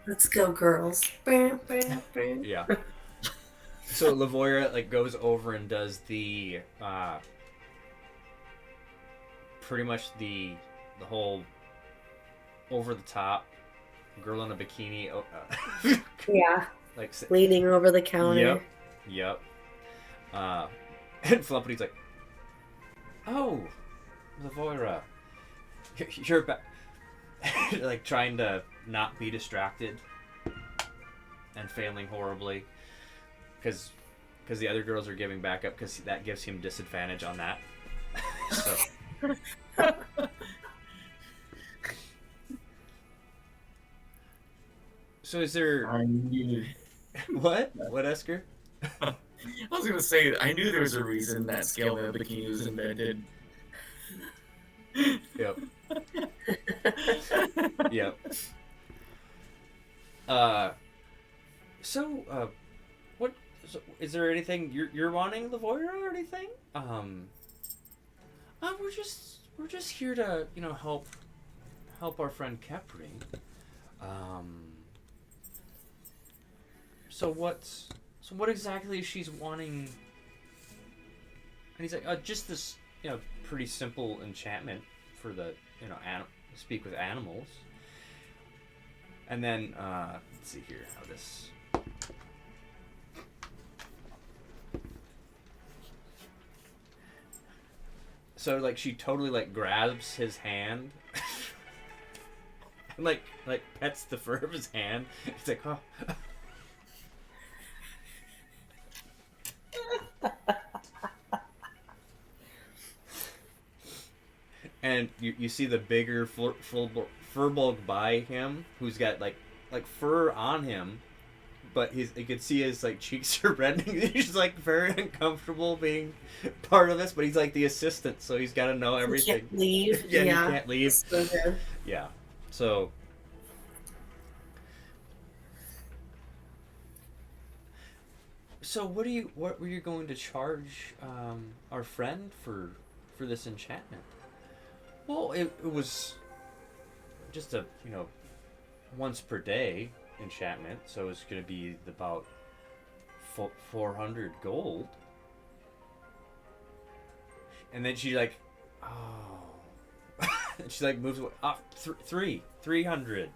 Let's go, girls. Yeah. So Lavoyer like goes over and does the pretty much the whole over the top girl in a bikini. Yeah. Like leaning over the counter. Yep. And Flumpity's like, "Oh, Lavoira, you're back." Like trying to not be distracted and failing horribly because the other girls are giving backup because that gives him disadvantage on that. So. So is there? I knew. What, Esker? I was gonna say I knew there was a reason that scale man bikini was invented. Yep. Yep. What? So, is there anything you're wanting, Lavoira, or anything? We're just here to help our friend Kepri. So what exactly is she's wanting? And he's like, just this pretty simple enchantment for the speak with animals. And then let's see here how this. So like she totally like grabs his hand and like pets the fur of his hand. It's like, oh. And you see the bigger Furbolg by him, who's got like fur on him, but you could see his like cheeks are reddening. He's like very uncomfortable being part of this, but he's like the assistant, so he's got to know everything. He can't leave. Yeah, he can't leave. So good. Yeah, so. So what were you going to charge our friend for this enchantment? Well, it was just a once per day enchantment, so it's going to be about 400 gold. And then she like, oh, and she like moves away. 300.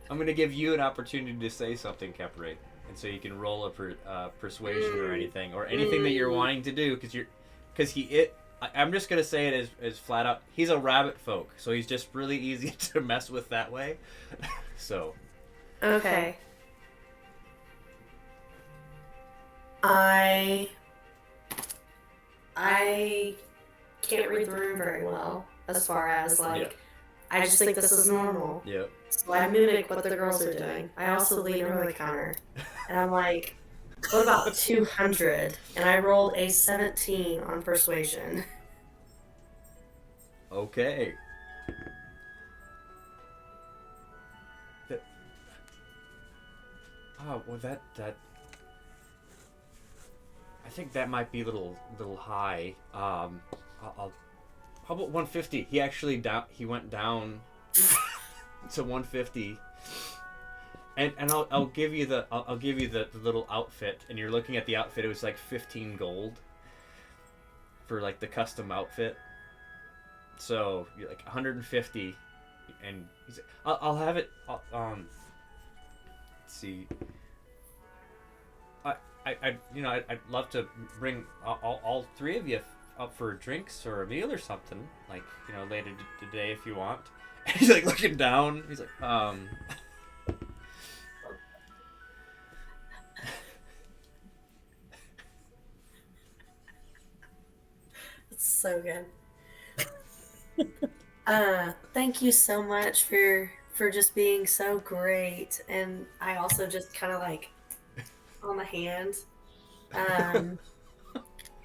I'm gonna give you an opportunity to say something, Kepri, and so you can roll a persuasion or anything that you're wanting to do, I'm just gonna say it as flat out. He's a rabbit folk, so he's just really easy to mess with that way. So. Okay. I can't read the room very well, as far as like. I just think this is normal. Yep. So I mimic what the girls are doing. I also lean over the counter. And I'm like, what about 200? And I rolled a 17 on persuasion. Okay. Oh, well, that I think that might be a little high. I'll how about 150? He actually he went down to 150. And I'll give you I'll give you the little outfit, and you're looking at the outfit. It was like 15 gold for like the custom outfit. So you're like 150, and he's like, I'll have it. Let's see. I'd love to bring all three of you up for drinks or a meal or something, like, later today if you want. And he's like looking down. He's like, It's so good. Thank you so much for just being so great, and I also just kind of like on the hand, and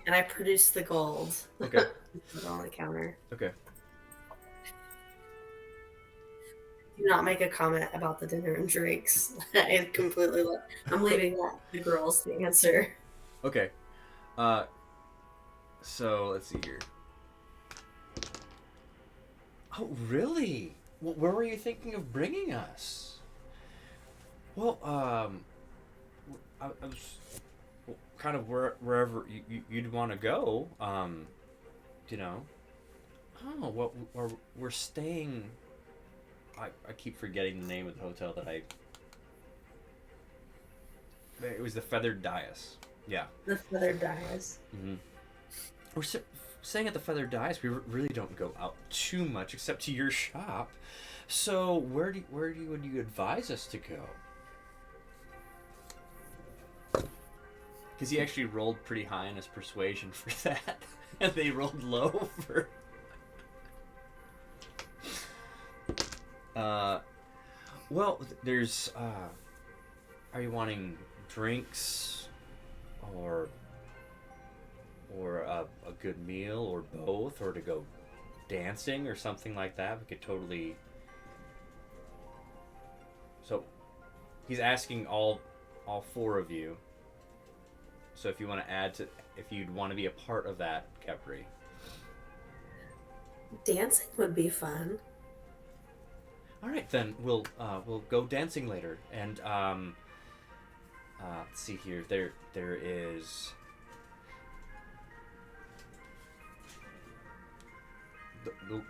I produced the gold. Okay. Put it on the counter. Okay. Do not make a comment about the dinner and drinks. I completely. I'm leaving that to the girls to answer. Okay. So let's see here. Oh, really? Where were you thinking of bringing us? Well, I was kind of wherever you'd want to go. You know. Oh, well, we're staying. I keep forgetting the name of the hotel that I. It was the Feathered Dais. Yeah. The Feathered Dais. Mm-hmm. We're staying at the Feathered Dais. We really don't go out too much, except to your shop. So would you advise us to go? Because he actually rolled pretty high on his persuasion for that, and they rolled low for. Well, there's. Are you wanting drinks, or a good meal, or both, or to go dancing or something like that? We could totally. So, he's asking all four of you. So if you want to if you'd want to be a part of that, Kepri. Dancing would be fun. All right, then we'll go dancing later. And let's see here. There is.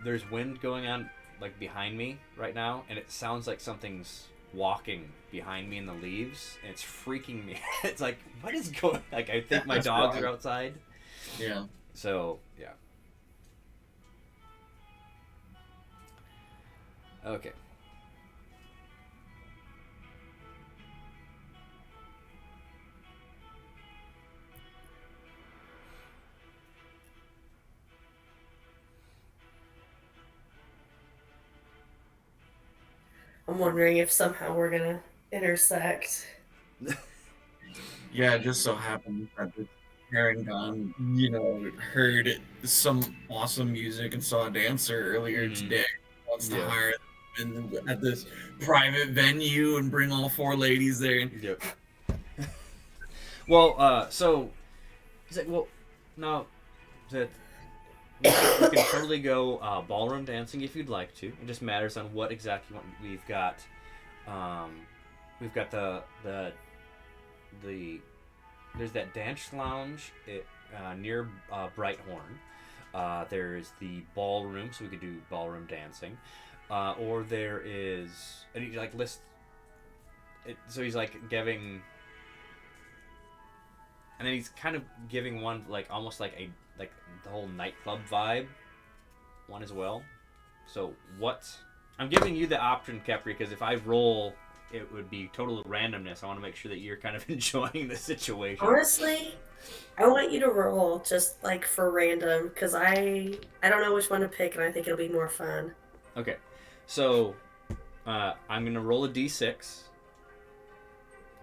There's wind going on like behind me right now, and it sounds like something's walking behind me in the leaves, and it's freaking me. It's like, what is going? Like, I think my dogs are outside. Yeah. So yeah. Okay. I'm wondering if somehow we're gonna intersect. Yeah, it just so happened that the Paragon, heard some awesome music and saw a dancer earlier today. Wants to hire them at this private venue and bring all four ladies there. Yep. Well, so he's like, well, no, that we can totally go ballroom dancing if you'd like to. It just matters on what exactly you want. We've got the there's that dance lounge near Brighthorn. There's the ballroom, so we could do ballroom dancing. Or there is, and he like lists it, so he's like giving, and then he's kind of giving one like almost like the whole nightclub vibe one as well. So what I'm giving you the option, Kepri, because if I roll, it would be total randomness. I want to make sure that you're kind of enjoying the situation. Honestly, I want you to roll just like for random, because I don't know which one to pick, and I think it'll be more fun. Okay, so I'm gonna roll a d6.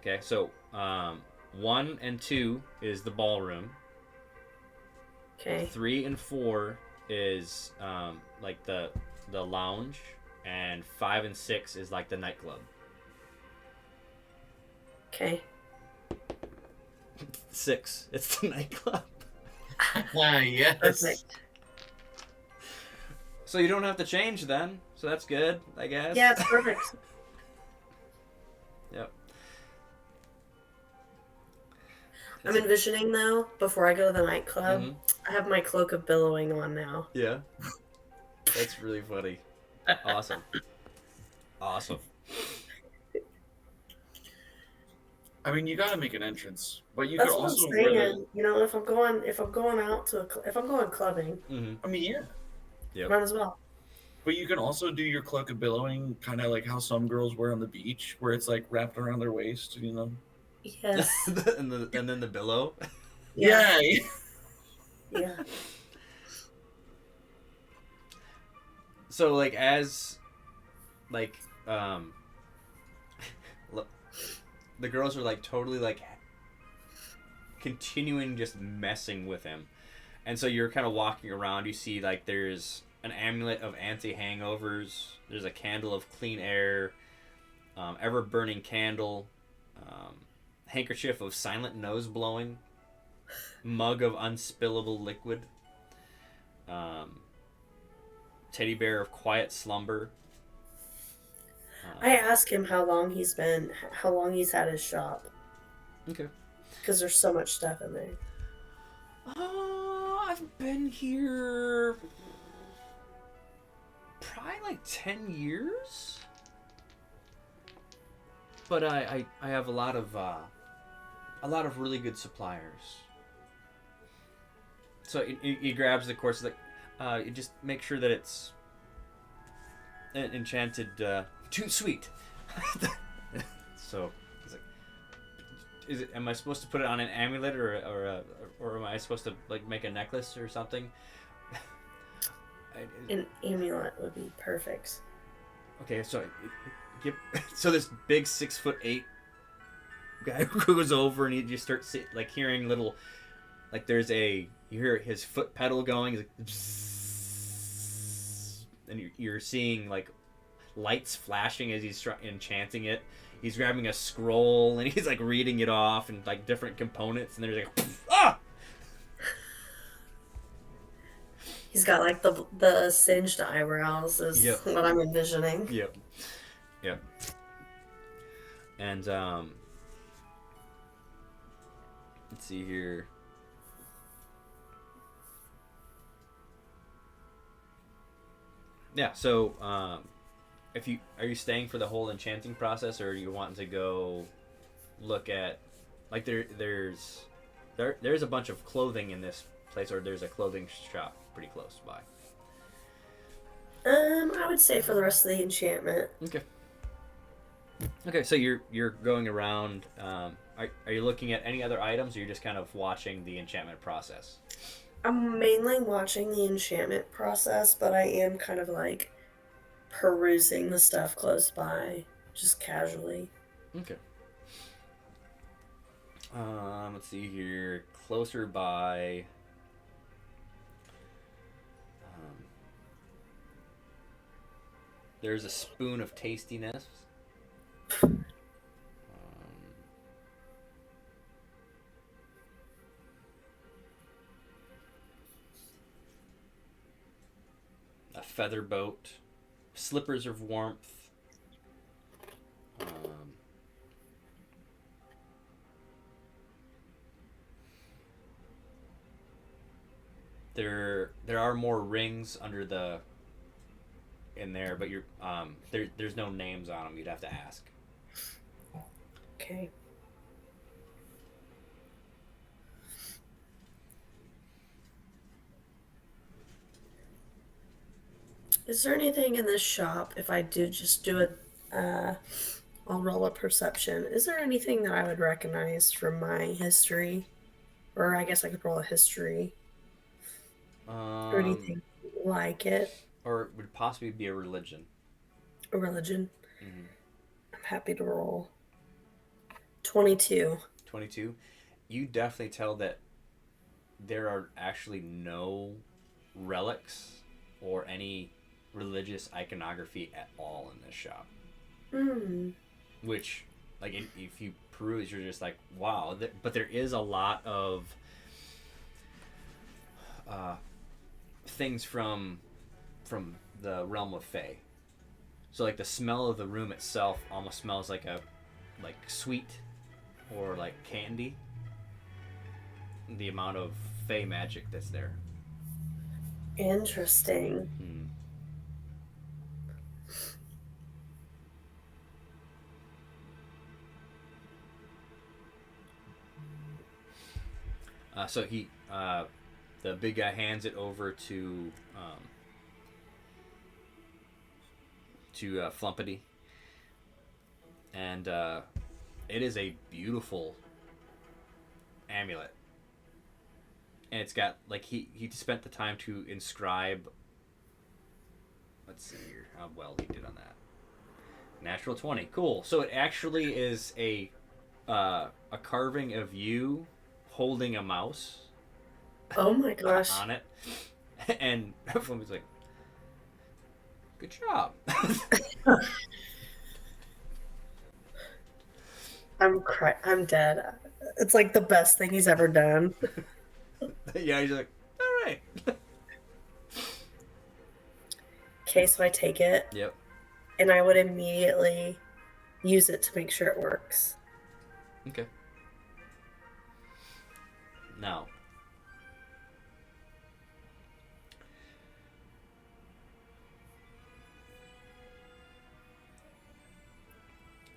Okay, so 1 and 2 is the ballroom. Okay. 3 and 4 is like the lounge, and 5 and 6 is like the nightclub. Okay. 6, it's the nightclub. Yes. Perfect. So you don't have to change then. So that's good, I guess. Yeah, it's perfect. Yep. I'm envisioning though, before I go to the nightclub, Mhm. I have my cloak of billowing on now. Yeah. That's really funny. Awesome. Awesome. I mean, you gotta make an entrance, but you That's could what I'm also wear saying. You know, if I'm going out to if I'm going clubbing, Mm-hmm. I mean, yeah. Yep. might as well. But you can also do your cloak of billowing, kind of like how some girls wear on the beach, where it's like wrapped around their waist. You know. Yes. and then the billow. Yeah. Yeah. Yeah. So like as like look, the girls are like totally like continuing just messing with him, and so you're kind of walking around. You see like there's an amulet of anti-hangovers. There's a candle of clean air, ever burning candle, handkerchief of silent nose blowing, mug of unspillable liquid, teddy bear of quiet slumber. I asked him how long he's had his shop, Okay. because there's so much stuff in there. I've been here probably like 10 years. But I have a lot of really good suppliers. So he grabs the course, like you just make sure that it's an enchanted toot sweet. So he's like, is it? Am I supposed to put it on an amulet or am I supposed to like make a necklace or something? An amulet would be perfect. Okay, so so this big 6'8" guy goes over and you just start like hearing little, like you hear his foot pedal going, he's like, bzzz, and you're seeing like lights flashing as he's enchanting it. He's grabbing a scroll and he's like reading it off and like different components, and there's like ah. He's got like the singed eyebrows is Yep. what I'm envisioning. Yep. Yep. And let's see here. Yeah, so are you staying for the whole enchanting process, or are you wanting to go look at like there's a bunch of clothing in this place, or there's a clothing shop pretty close by? I would say for the rest of the enchantment. Okay. Okay, so you're going around. Are you looking at any other items, or you're just kind of watching the enchantment process? I'm mainly watching the enchantment process, but I am kind of like perusing the stuff close by, just casually. Okay. Let's see here. Closer by. There's a spoon of tastiness. A feather boat. Slippers of warmth. There are more rings in there, but there's no names on them. You'd have to ask. Okay. Is there anything in this shop, if I do just do it, I'll roll a perception. Is there anything that I would recognize from my history? Or I guess I could roll a history. Or anything like it. Or it would possibly be a religion. A religion. Mm-hmm. I'm happy to roll. 22. 22. You definitely tell that there are actually no relics or any religious iconography at all in this shop. Hmm. Which, like, if you peruse, you're just like, wow. But there is a lot of things from the realm of Fae. So, like, the smell of the room itself almost smells like sweet or like candy. The amount of Fae magic that's there. Interesting. So the big guy hands it over to Flumpity, and it is a beautiful amulet, and it's got, like, he spent the time to inscribe. Let's see here how well he did on that. Natural 20, cool. So it actually is a carving of you holding a mouse. Oh my gosh. On it, and Flumpity's like, good job. I'm dead. It's like the best thing he's ever done. Yeah, he's like, all right. Okay, so I take it. Yep. And I would immediately use it to make sure it works. Okay. Now,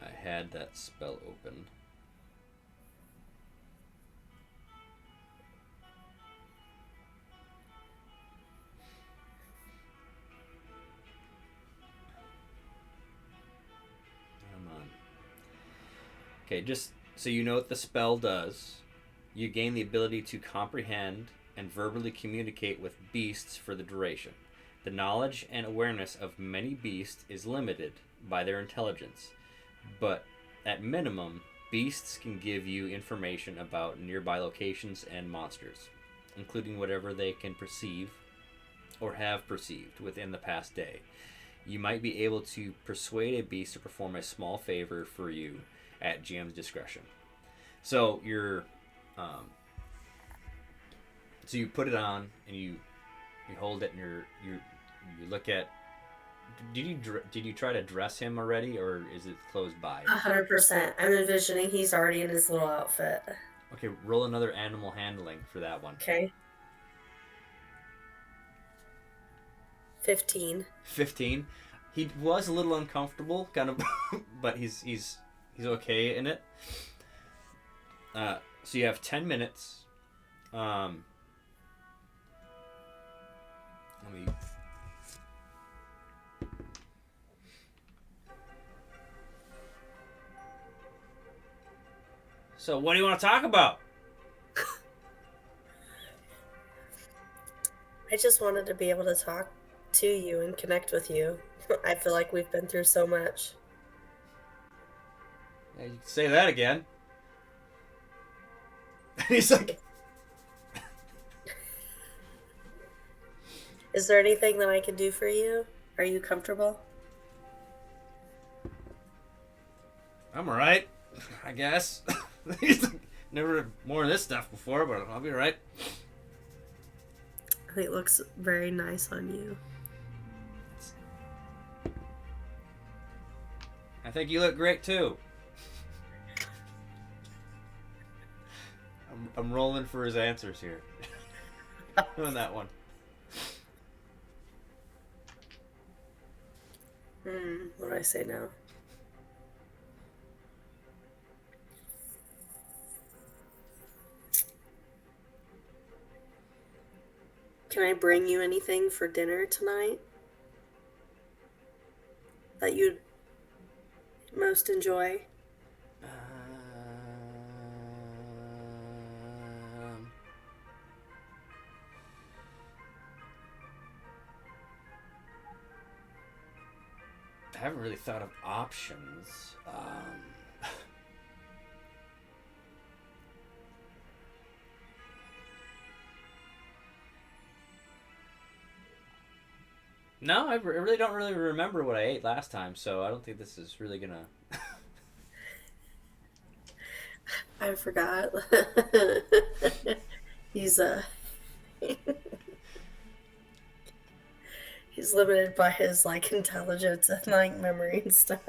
I had that spell open. Come on. Okay, just so you know what the spell does, you gain the ability to comprehend and verbally communicate with beasts for the duration. The knowledge and awareness of many beasts is limited by their intelligence, but at minimum, beasts can give you information about nearby locations and monsters, including whatever they can perceive or have perceived within the past day. You might be able to persuade a beast to perform a small favor for you at GM's discretion. So you're, so you put it on and you hold it and you look at. Did you try to dress him already, or is it close by? 100%. I'm envisioning he's already in his little outfit. Okay, roll another animal handling for that one. Okay. 15. 15. He was a little uncomfortable, kind of, but he's okay in it. So you have 10 minutes. Let me. So what do you want to talk about? I just wanted to be able to talk to you and connect with you. I feel like we've been through so much. Yeah, you can say that again. He's like, Is there anything that I can do for you? Are you comfortable? I'm alright, I guess. He's like, never had more of this stuff before, but I'll be alright. I think it looks very nice on you. I think you look great too. I'm rolling for his answers here. Doing that one. What do I say now? Can I bring you anything for dinner tonight that you'd most enjoy? I haven't really thought of options. No, really don't really remember what I ate last time, so I don't think this is really gonna. I forgot. He's he's limited by his like intelligence and like memory and stuff.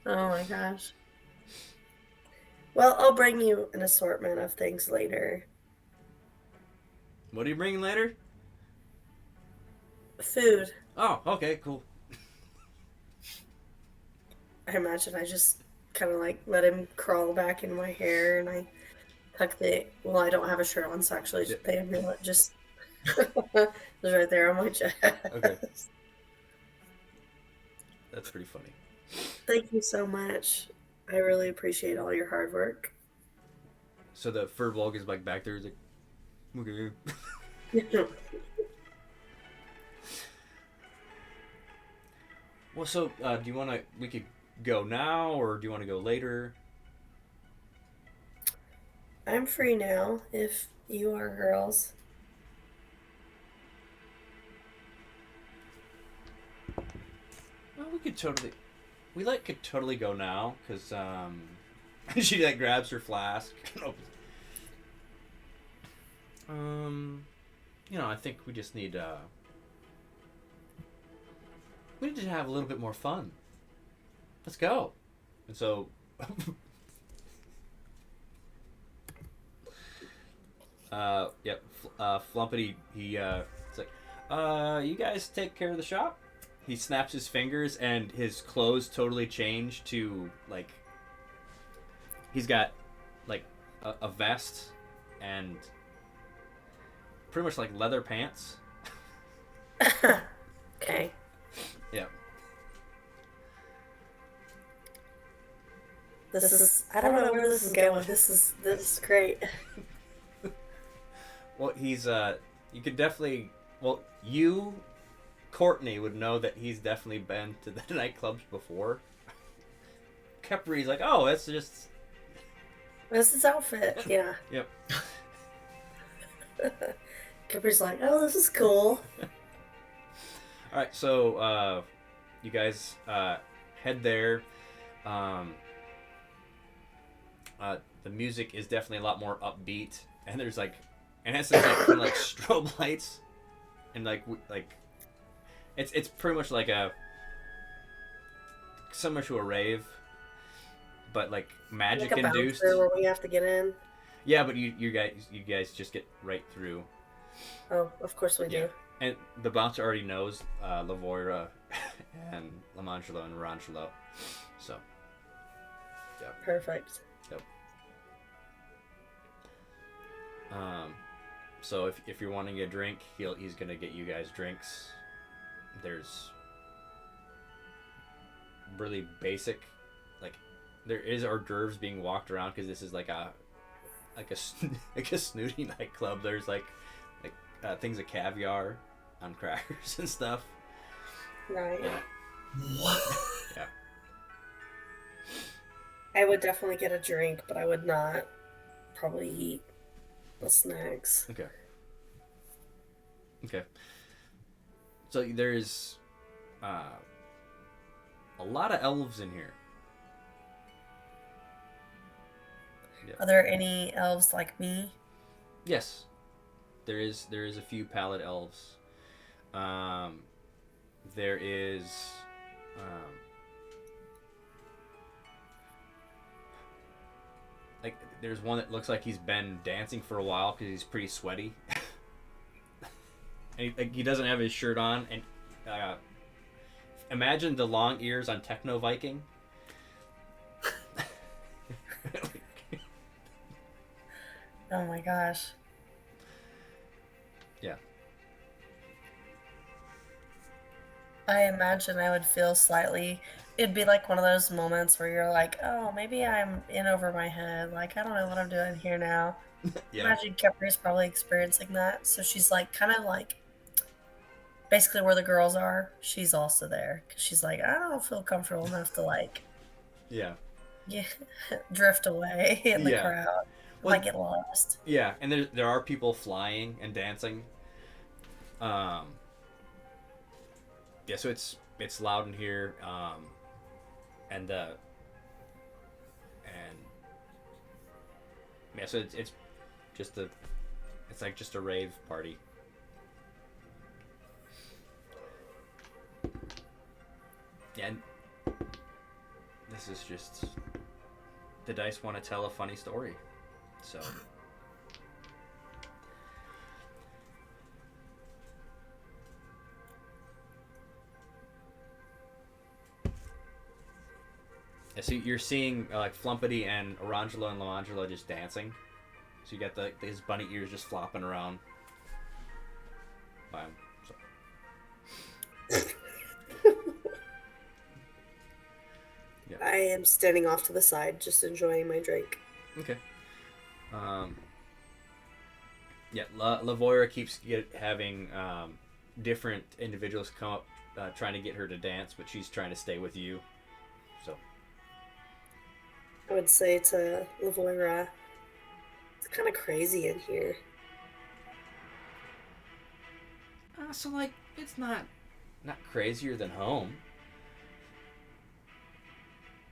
Oh my gosh. Well, I'll bring you an assortment of things later. What are you bringing later? Food. Oh, okay, cool. I imagine I just kind of like let him crawl back in my hair and I tuck the. Well, I don't have a shirt on, so actually Yeah. they just it's right there on my chest. Okay. That's pretty funny. Thank you so much. I really appreciate all your hard work. So the Furbolg is like back there. He's like, okay. Well, so do you want to? We could go now, or do you want to go later? I'm free now if you are girls. Well, we could totally. Could totally go now, cause she like grabs her flask. I think we just need we need to have a little bit more fun. Let's go. And so Flumpity, it's like, you guys take care of the shop. He snaps his fingers and his clothes totally change to like he's got like a vest and pretty much like leather pants. Okay. Yeah. This is I don't know where this is going. This is great. Well, he's you could definitely you Courtney would know that he's definitely been to the nightclubs before. Capri's like, oh, that's just This is his outfit. Yeah. yep. Cooper's like, oh, this is cool. All right, so you guys head there. The music is definitely a lot more upbeat, and there's like, and it has some like, kind of like strobe lights, and like it's pretty much like a similar to a rave, but like magic Like a induced. bouncer where we have to get in. Yeah, but you guys just get right through. Oh, of course we do. Yeah. And the bouncer already knows Lavoira and Lamangelo and Rangelo. So, yeah. Perfect. Yep. So if you're wanting a drink, he's gonna get you guys drinks. There's really basic, like there is hors d'oeuvres being walked around because this is like a snooty nightclub. There's like things of caviar on crackers and stuff. Right. Yeah. What? Yeah. I would definitely get a drink, but I would not probably eat the snacks. Okay. Okay. So there's a lot of elves in here. Are there any elves like me? Yes, there is a few pallid elves. There is like there's one that looks like he's been dancing for a while because he's pretty sweaty. And he doesn't have his shirt on, and imagine the long ears on Techno Viking. Oh my gosh. Yeah. I imagine I would feel slightly. It'd be like one of those moments where you're like, oh, maybe I'm in over my head. Like, I don't know what I'm doing here now. Yeah. Imagine Capri's probably experiencing that. So she's like, kind of like, basically where the girls are, she's also there. 'Cause she's like, I don't feel comfortable enough to like, Yeah. yeah, drift away in the Yeah. crowd. Well- Like get lost. Yeah, and there are people flying and dancing. yeah, so it's loud in here, and yeah, so it's just a it's like just a rave party. Yeah, and this is just the dice want to tell a funny story, so. Yeah, so you're seeing like Flumpity and Orangelo and Lamangelo just dancing. So you got his bunny ears just flopping around by him. So. Yeah. I am standing off to the side, just enjoying my drink. Okay. Yeah, Lavoira keeps having different individuals come up trying to get her to dance, but she's trying to stay with you. So. I would say to Lavoira, it's kind of crazy in here. So like it's not crazier than home.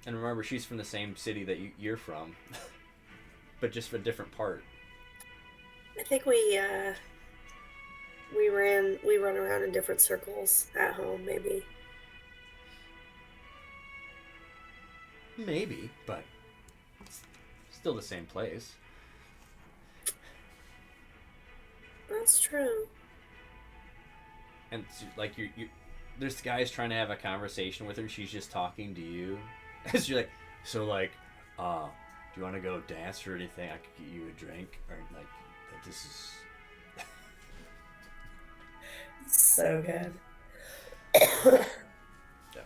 And remember, she's from the same city that you're from, but just a different part. I think we run around in different circles at home, maybe. Maybe, but it's still the same place. That's true. And like you there's guys trying to have a conversation with her. She's just talking to you. As you're like, so like, do you want to go dance or anything? I could get you a drink, or like this is. So good. Yeah.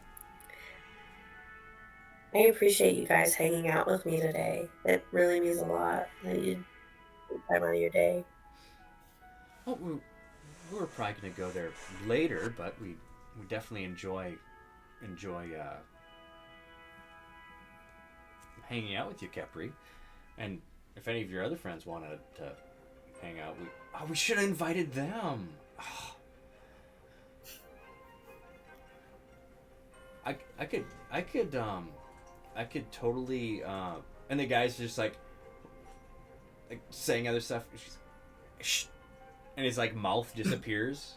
I appreciate you guys hanging out with me today. It really means a lot that you take time out of your day. Well, we were probably gonna go there later, but we definitely enjoy hanging out with you, Kepri. And if any of your other friends wanted to hang out, we should have invited them. Oh. I could totally and the guy's just like saying other stuff. Shh, and his like mouth disappears.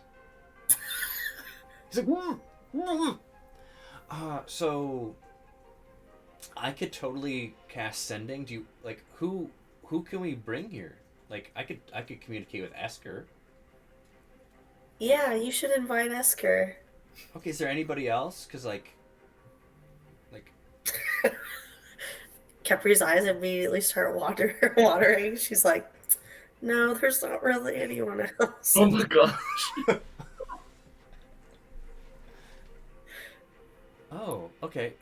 He's like, so I could totally cast sending. Do you like who can we bring here? Like I could communicate with Esker. Yeah, you should invite Esker. Okay, is there anybody else? Cause like Kepri's eyes immediately start watering. She's like, no, there's not really anyone else. Oh my gosh. Oh, okay.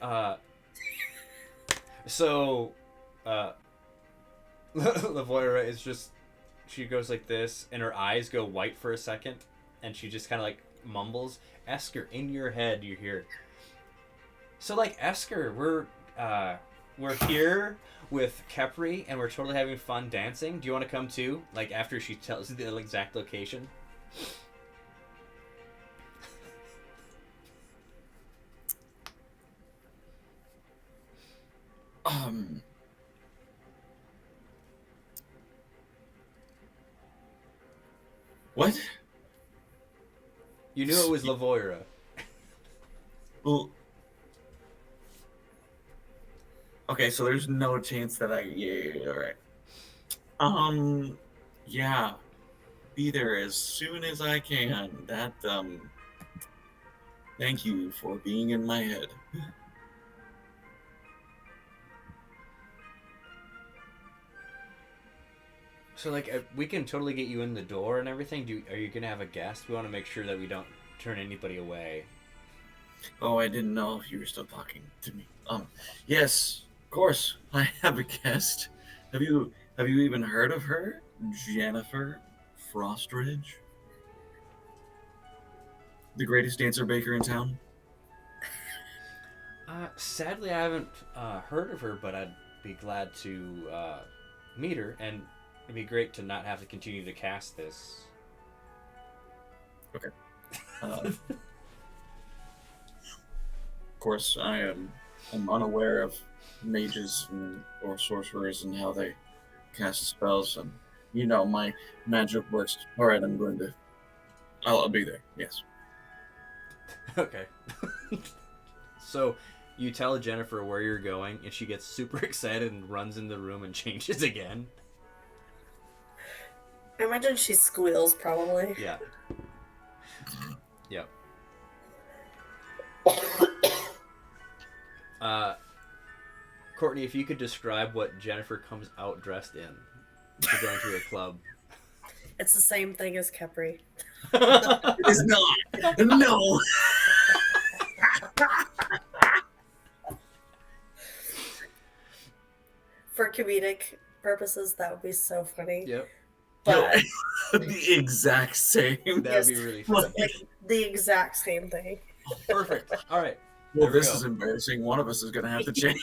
So Lavoira is just she goes like this and her eyes go white for a second and she just kind of like mumbles, Esker, in your head you hear. So like Esker, we're here with Kepri and we're totally having fun dancing. Do you want to come too? Like after she tells you the exact location. What? You knew it was Lavoira. Well, okay, so there's no chance that yeah, all right. Yeah, be there as soon as I can. That, thank you for being in my head. So like we can totally get you in the door and everything. Are you gonna have a guest? We want to make sure that we don't turn anybody away. Oh, I didn't know if you were still talking to me. Yes, of course, I have a guest. Have you even heard of her? Jennifer Frostridge? The greatest dancer baker in town? Sadly, I haven't heard of her, but I'd be glad to meet her, and it'd be great to not have to continue to cast this. Okay. course, am unaware of mages or sorcerers and how they cast spells, and my magic works. All right, I'll be there. Yes. Okay. So you tell Jennifer where you're going, and she gets super excited and runs in the room and changes again. I imagine she squeals probably. Yeah. Yep. Courtney, if you could describe what Jennifer comes out dressed in to go into a club. It's the same thing as Kepri. It is not. No. For comedic purposes, that would be so funny. Yep. But The exact same. That would be really funny. like the exact same thing. Perfect. All right. Well, There we this go. is embarrassing. One of us is going to have to change.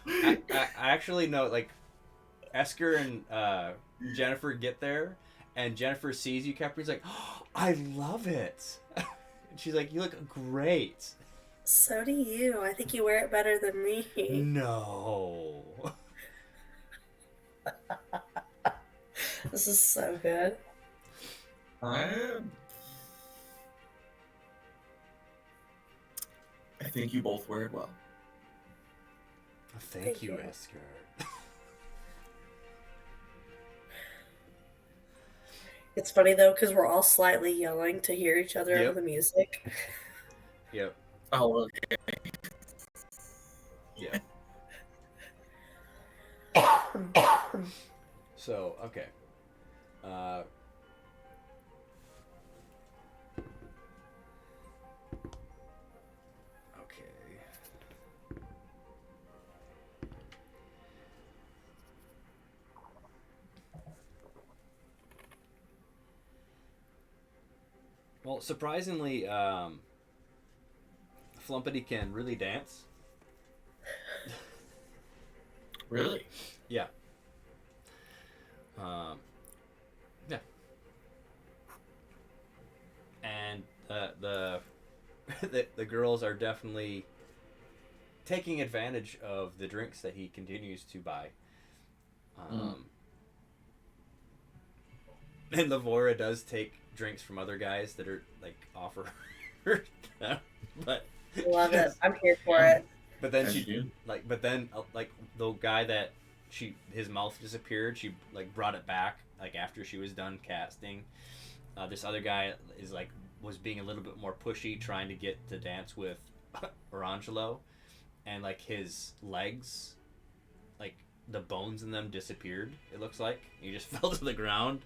I actually know, like, Esker and Jennifer get there, and Jennifer sees you, Capri's like, oh, I love it. And she's like, you look great. So do you. I think you wear it better than me. No. This is so good. I think you both wear it well. Thank you, you. Esker. It's funny though, because we're all slightly yelling to hear each other Yep. over the music. Yep. Oh, okay. Yeah. So, okay. Okay. Well, surprisingly, Flumpity can really dance. Really? Yeah. Yeah. And the the girls are definitely taking advantage of the drinks that he continues to buy. And Lavora does take drinks from other guys that are like offer her, but Love it. I'm here for it. but then As she you do. like the guy that his mouth disappeared. She like brought it back like after she was done casting. This other guy was being a little bit more pushy, trying to get to dance with Orangelo, and like his legs, like the bones in them disappeared. It looks like he just fell to the ground,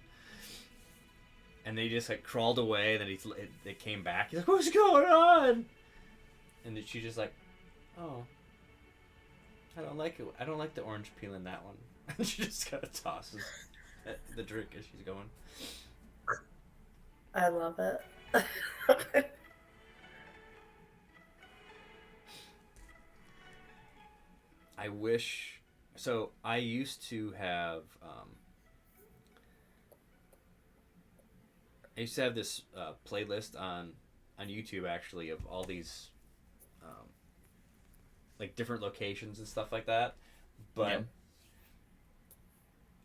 and they just like crawled away. Then they came back. He's like, "What's going on?" And then she just like, "Oh, I don't like it. I don't like the orange peel in that one." And she just kind of tosses the drink as she's going. I love it. I wish. So I used to have. I used to have this playlist on YouTube actually of all these, like different locations and stuff like that, but Yeah.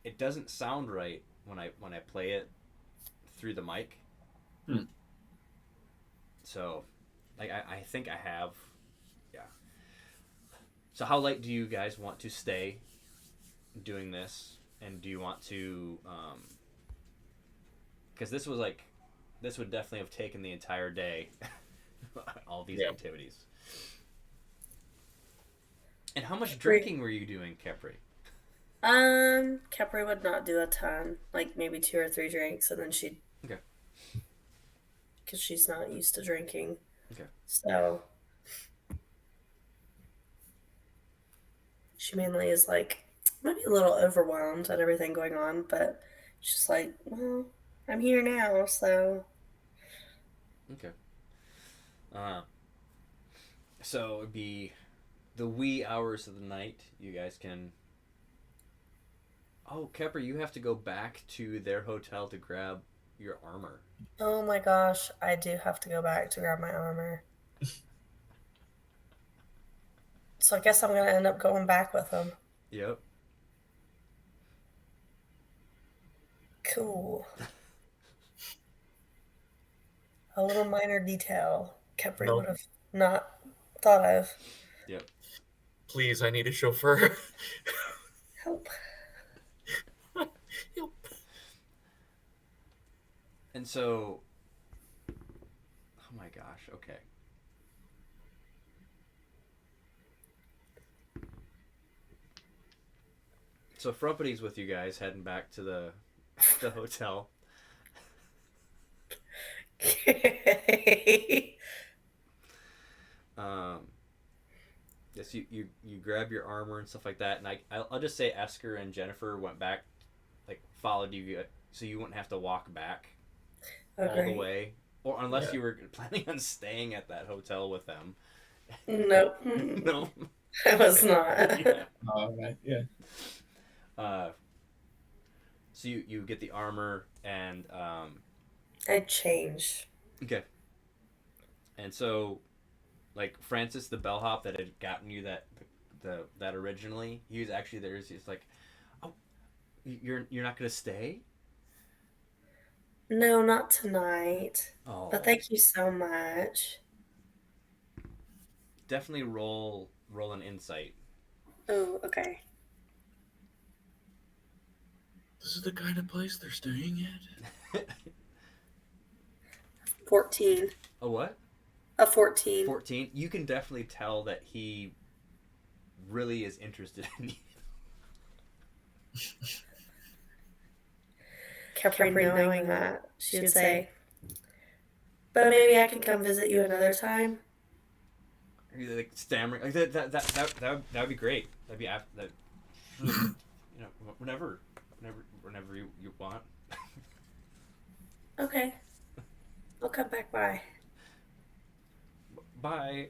it doesn't sound right when I play it through the mic. So, like I think I have, yeah. So how late do you guys want to stay doing this, and do you want to? Because this would definitely have taken the entire day, all these Yeah. activities. And how much Kepri. drinking were you doing, Kepri? Kepri would not do a ton, like maybe 2 or 3 drinks, and then she'd. Okay. Because she's not used to drinking. Okay. So. She mainly is like, maybe a little overwhelmed at everything going on, but she's like, well, I'm here now, so. Okay. So it'd be the wee hours of the night. You guys can. Oh, Kepper, you have to go back to their hotel to grab your armor. Oh my gosh, I do have to go back to grab my armor. So I guess I'm gonna end up going back with him. Yep. Cool. A little minor detail Kepri No. would have not thought of. Yep. Please, I need a chauffeur. Help. Help. And so, oh my gosh. Okay. So Frumpity's with you guys, heading back to the hotel. Um, yes, you grab your armor and stuff like that, and I'll just say Esker and Jennifer went back, like followed you, so you wouldn't have to walk back all the Okay. way, or unless Yeah. you were planning on staying at that hotel with them. Nope. No. I was not. Yeah. All right. Yeah. So you get the armor and I changed. okay, and so like Francis the bellhop that had gotten you that originally, he was actually there. He's like, oh, you're not gonna stay? No, not tonight. Oh, But thank you so much. definitely roll an insight. Oh, okay. This is the kind of place they're staying at. 14. A what? A 14. 14. You can definitely tell that he really is interested in you. Kepri knowing that, she would say, but maybe I can come visit you another time. You're like stammering like that would be great. That'd be that. Whenever you want. Okay. I'll come back by. Bye.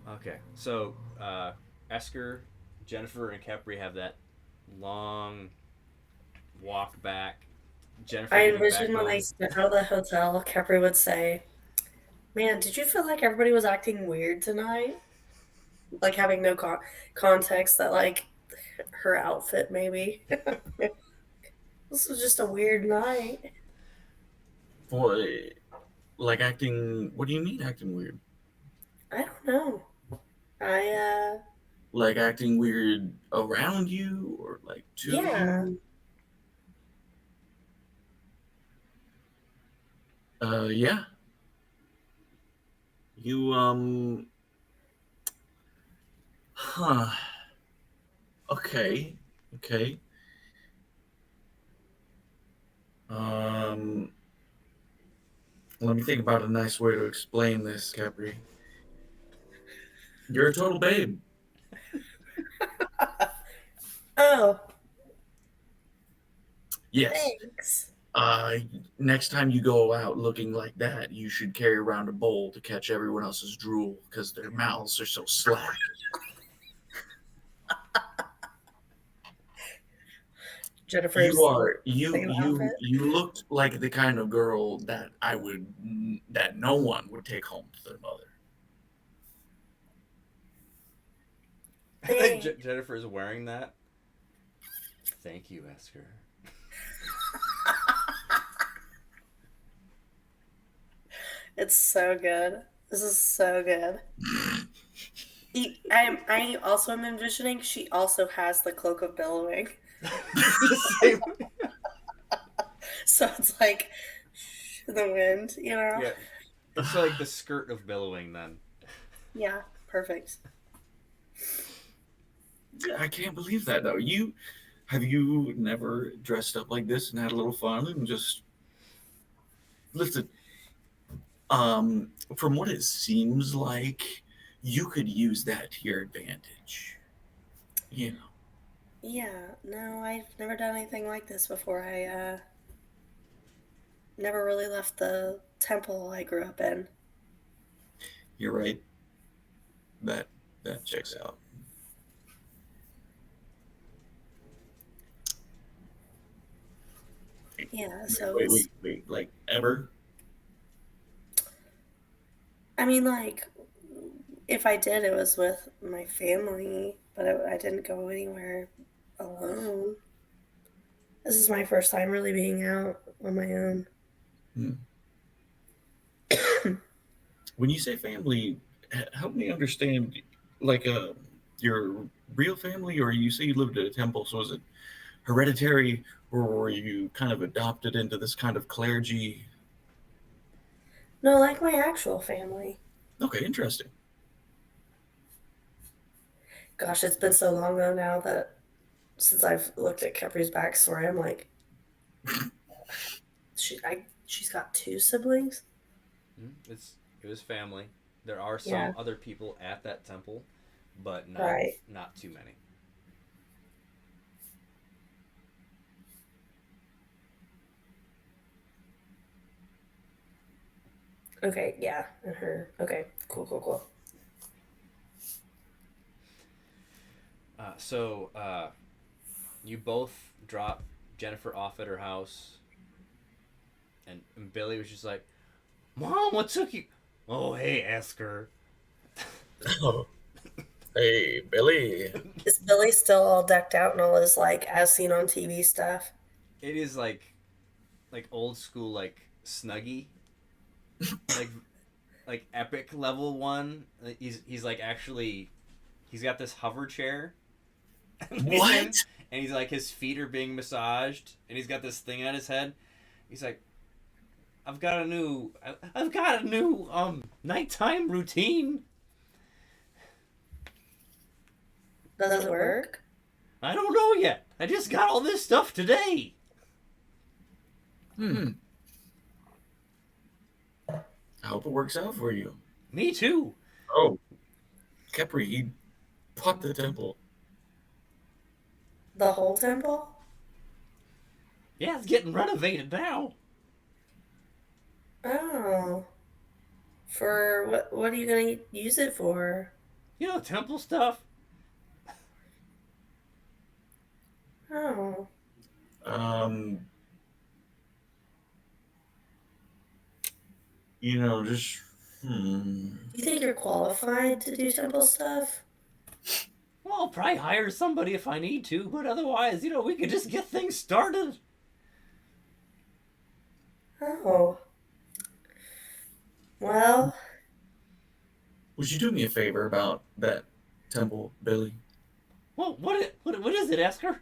Okay, so Esker, Jennifer, and Kepri have that long walk back. Jennifer I getting back envisioned when home. I stepped out of the hotel, Kepri would say, man, did you feel like everybody was acting weird tonight? Like having no context that, like, her outfit, maybe. This was just a weird night. Boy, like acting. What do you mean acting weird? I don't know. I, Like acting weird around you, or like to yeah. you? Yeah. You Huh. Okay. Okay. Um. Let me think about a nice way to explain this, Capri. You're a total babe. Oh, Yes. thanks. Next time you go out looking like that, you should carry around a bowl to catch everyone else's drool because their mouths are so slack. Jennifer's You looked like the kind of girl that that no one would take home to their mother. I think Thanks. Jennifer is wearing that. Thank you, Esker. It's so good. This is so good. I also am envisioning she also has the cloak of billowing. The same. So it's like the wind, you know? Yeah, it's like the skirt of billowing. Then Yeah, perfect. I can't believe that though. Have you never dressed up like this and had a little fun and just listen? From what it seems like, you could use that to your advantage. You know. Yeah, no, I've never done anything like this before. I never really left the temple I grew up in. You're right. That checks out. Yeah, so Wait, it's, wait, wait. Like ever? I mean, like, if I did, it was with my family, but I didn't go anywhere alone. This is my first time really being out on my own. Hmm. When you say family, help me understand. Like your real family, or you say you lived at a temple, so is it hereditary, or were you kind of adopted into this kind of clergy? No, like my actual family. Okay, interesting. Gosh, it's been so long ago now that since I've looked at Kepri's backstory, I'm like, she's got two siblings. It was family. There are some Yeah, other people at that temple, but right. not too many. Okay, yeah, and her. Okay, cool, cool, cool. So you both drop Jennifer off at her house, and Billy was just like, "Mom, what took you?" Oh, hey, Esker. Oh, hey, Billy. Is Billy still all decked out and all his like as seen on TV stuff? It is like old school like Snuggie, like like epic level one. He's like actually he's got this hover chair. He's What? in, and he's like his feet are being massaged, and he's got this thing on his head. He's like, I've got a new nighttime routine. Does it work? I don't know yet. I just got all this stuff today. Hmm. I hope it works out for you. Me too. Oh, Kepri, he bought the temple. The whole temple? Yeah, it's getting renovated now. Oh, for what? What are you gonna use it for? You know, temple stuff. Oh, Um, just do you think you're qualified to do temple stuff? Well, I'll probably hire somebody if I need to, but otherwise, we could just get things started. Oh, well, Would you do me a favor about that temple, Billy? Well, what is it, Esker?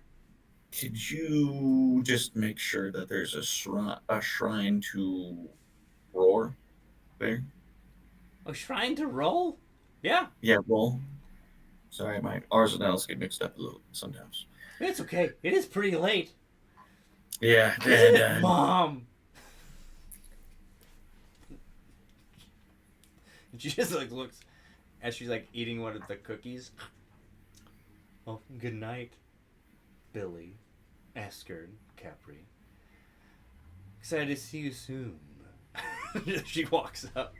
Could you just make sure that there's a shrine to Roar there? A shrine to roll? Yeah, Yeah, roll. Sorry, my R's and L's get mixed up a little sometimes. it's okay. It is pretty late, Yeah, isn't and it, Mom? She just like looks as she's like eating one of the cookies. Oh, good night, Billy, Esker, Capri. Excited to see you soon. She walks up.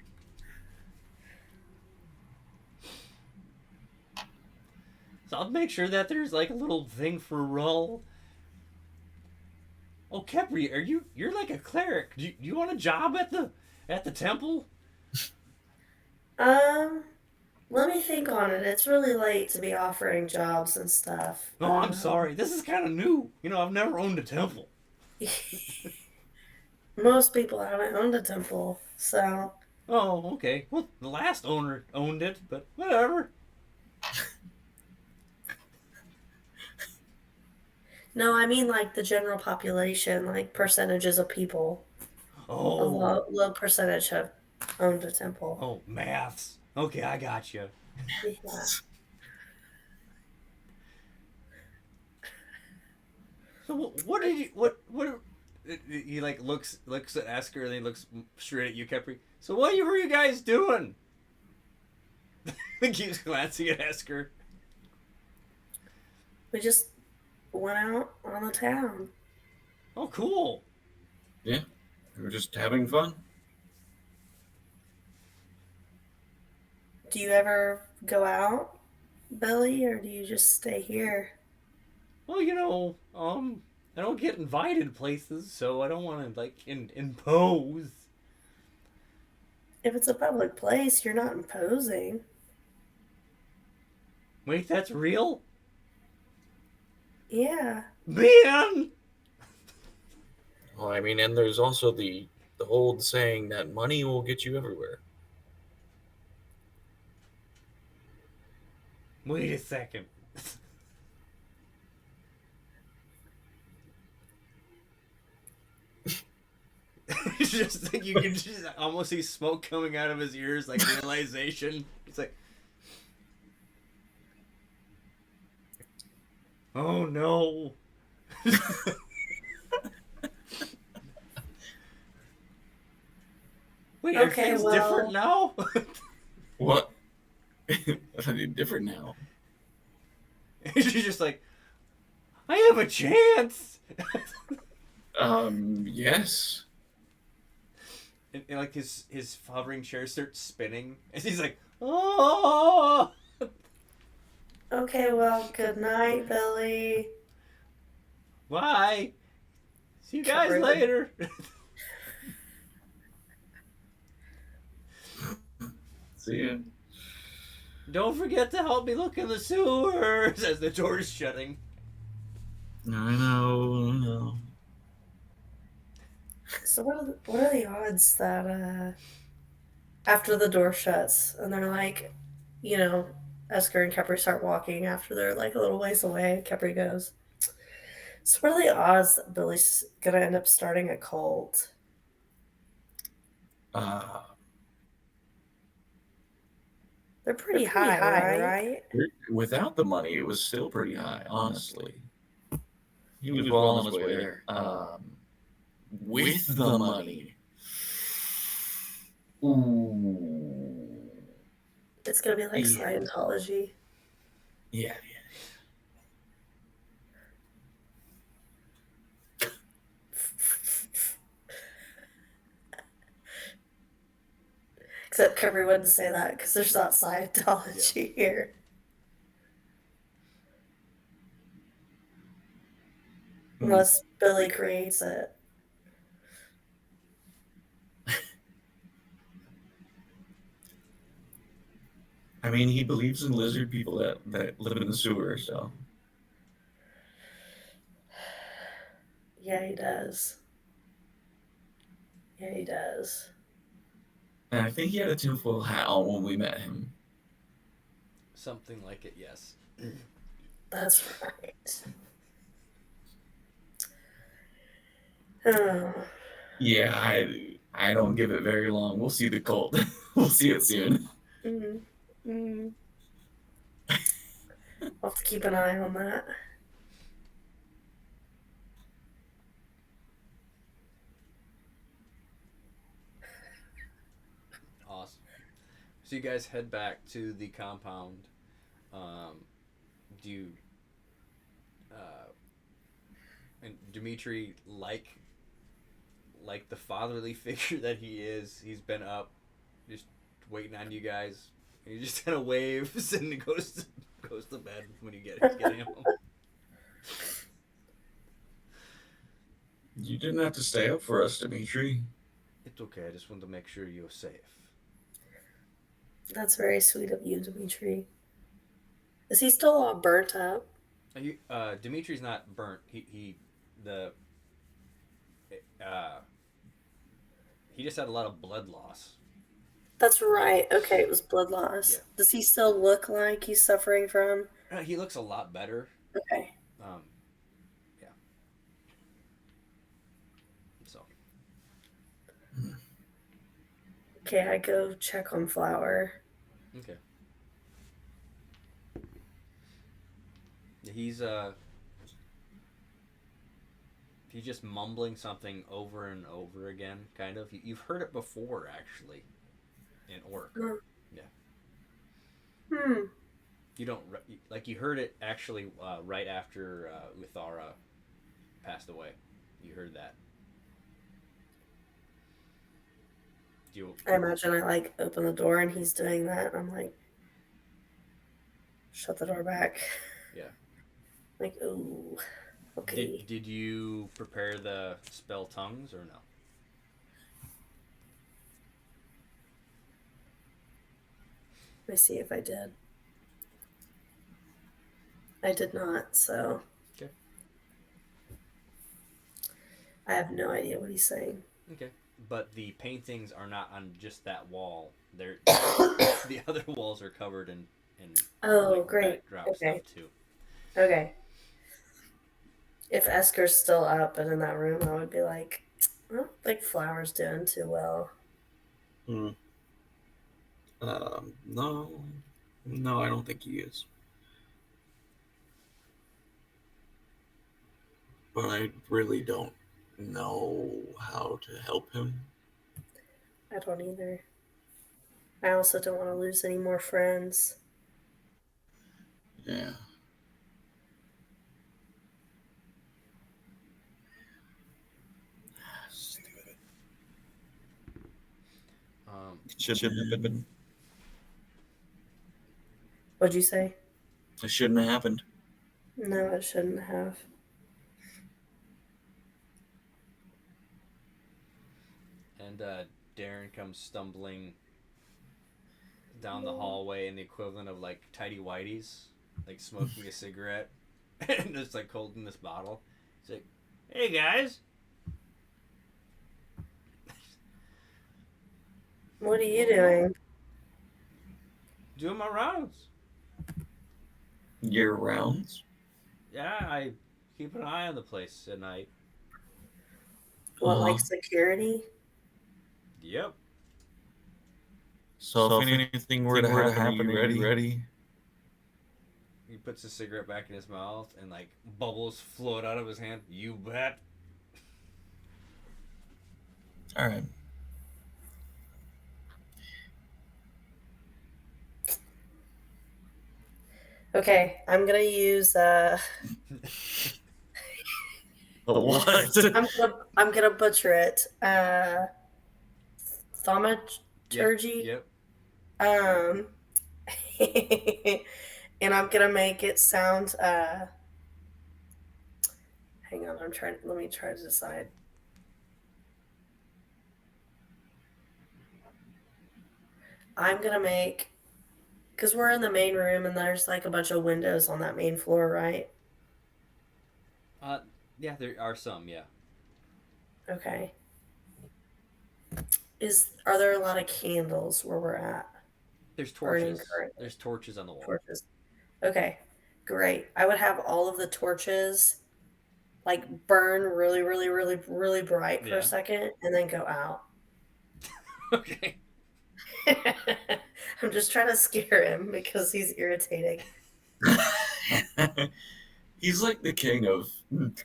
So I'll make sure that there's like a little thing for roll. Oh, Capri, you're like a cleric? Do you want a job at the temple? um, let me think on it. It's really late to be offering jobs and stuff. Oh, I'm sorry. This is kind of new. I've never owned a temple. Most people haven't owned a temple, so Oh, okay. Well, the last owner owned it, but whatever. no, I mean like the general population, like percentages of people. A Oh, low percentage have owned a temple. oh, maths. Okay, I got you. Yeah. So what did you what? He like looks at Esker and then he looks straight at you, Capri. So what were you guys doing? He keeps glancing at Esker. We just went out on the town. Oh, cool. yeah, we were just having fun. Do you ever go out, Billy, or do you just stay here? Well, I don't get invited places, so I don't want to like impose. If it's a public place, you're not imposing. Wait, that's real, Yeah. man. Well, I mean, and there's also the old saying that money will get you everywhere. Wait a second. It's just like you can just almost see smoke coming out of his ears, like realization. It's like, oh no. Wait, are Okay, things well- different now? What? Different now. She's just like, I have a chance. Yes. And like his hovering chair starts spinning, and he's like, oh. Okay, well, good night, Billy. Bye. See you guys Sorry. later. See ya. Don't forget to help me look in the sewers as the door is shutting. I know. So what are the odds that after the door shuts and they're like, you know, Esker and Kepri start walking after they're like a little ways away, Kepri goes, so what are the odds that Billy's gonna end up starting a cult? They're pretty high, right? Without the money, it was still pretty high, honestly. He was well on his way there. With the money. Ooh. It's gonna be like Yeah. Scientology. Yeah. Except Kepri wouldn't say that because there's not Scientology here. Unless Billy creates it. I mean, he believes in lizard people that live in the sewer, so. Yeah, he does. Yeah, he does. And I think he had a tinfoil hat on when we met him. Something like it, yes. That's right. Oh. Yeah, I don't give it very long. We'll see the cult. We'll see it soon. I'll have to keep an eye on that. Awesome. So you guys head back to the compound. Do you and Dimitri, like the fatherly figure that he is, he's been up just waiting on you guys. He just kind of waves and goes to bed when you get him home. You didn't have to stay up for us, Dimitri. It's okay. I just wanted to make sure you're safe. That's very sweet of you, Dimitri. Is he still all burnt up? Dimitri's not burnt. He just had a lot of blood loss. That's right. Okay, it was blood loss. Yeah. Does he still look like he's suffering from? He looks a lot better. Okay. Yeah. So. Okay, I go check on Flower. Okay. He's just mumbling something over and over again, kind of. You've heard it before, actually, in Orc. Hmm. You don't like you heard it actually right after Uthara passed away. You heard that. I imagine I like open the door and he's doing that. And I'm like, shut the door back. Yeah. Like, ooh. Okay. Did you prepare the spell tongues or no? Let me see if I did. I did not, so Okay. I have no idea what he's saying. Okay. But the paintings are not on just that wall. They're the other walls are covered in Oh, like great. backdrop Okay. stuff too. Okay. If Esker's still up and in that room, I would be like, I don't think Flower's doing too well. No, I don't think he is. But I really don't know how to help him. I don't either. I also don't want to lose any more friends. Yeah. Stupid. Shouldn't have happened. What'd you say? It shouldn't have happened. No, it shouldn't have. And Darren comes stumbling down the hallway in the equivalent of like tidy whities, like smoking a cigarette and just like holding this bottle. He's like, "Hey guys." What are you doing? Doing my rounds. Year rounds? Yeah, I keep an eye on the place at night. What, like security? Yep. So if anything were to happen, are you ready? He puts his cigarette back in his mouth and like bubbles float out of his hand. You bet. All right. Okay, I'm gonna use What? I'm gonna butcher it. Thaumaturgy. Yep. And I'm gonna make it sound hang on, let me try to decide. I'm gonna make, because we're in the main room and there's like a bunch of windows on that main floor, right? Yeah, there are some. Yeah. Okay. Are there a lot of candles where we're at? There's Burning torches. currently. There's torches on the wall. Torches. Okay, great. I would have all of the torches like burn really, really, really, really bright for Yeah. a second and then go out. Okay. I'm just trying to scare him because he's irritating. He's like the king of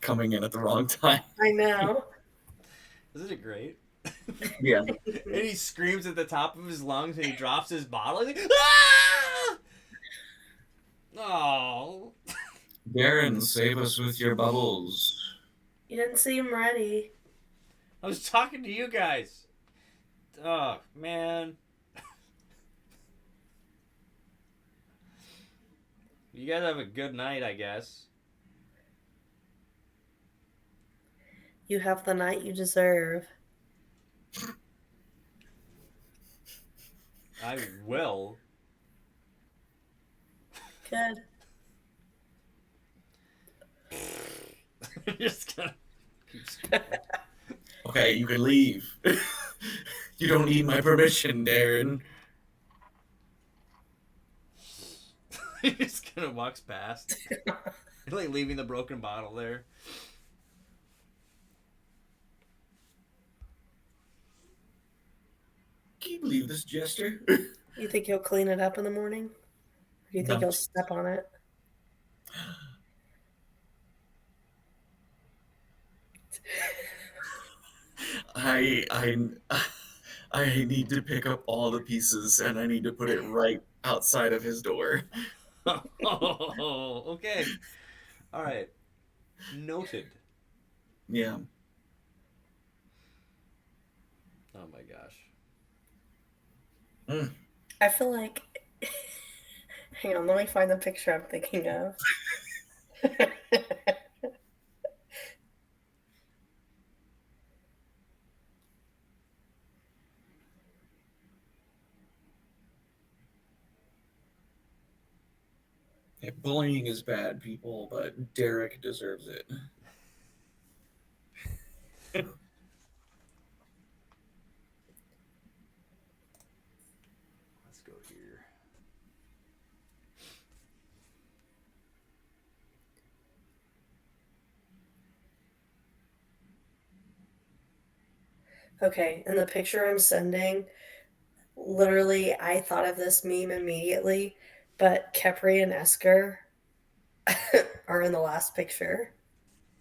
coming in at the wrong time. I know. Isn't it great? Yeah. And he screams at the top of his lungs and he drops his bottle. He's like, ah! Oh. Darren, save us with your bubbles. You didn't seem ready. I was talking to you guys. Oh, man. You guys have a good night, I guess. You have the night you deserve. I will. Good. Just gonna keep screaming. Okay, you can leave. You don't need my permission, Darren. He just kind of walks past. Like leaving the broken bottle there. Can you believe this jester? You think he'll clean it up in the morning? Or do you think No. he'll step on it? I need to pick up all the pieces and I need to put it right outside of his door. Oh, okay. All right. Noted. Yeah. Oh my gosh. I feel like. Hang on, let me find the picture I'm thinking of. Bullying is bad, people, but Derek deserves it. Let's go here. Okay, and the picture I'm sending, literally, I thought of this meme immediately, but Kepri and Esker are in the last picture.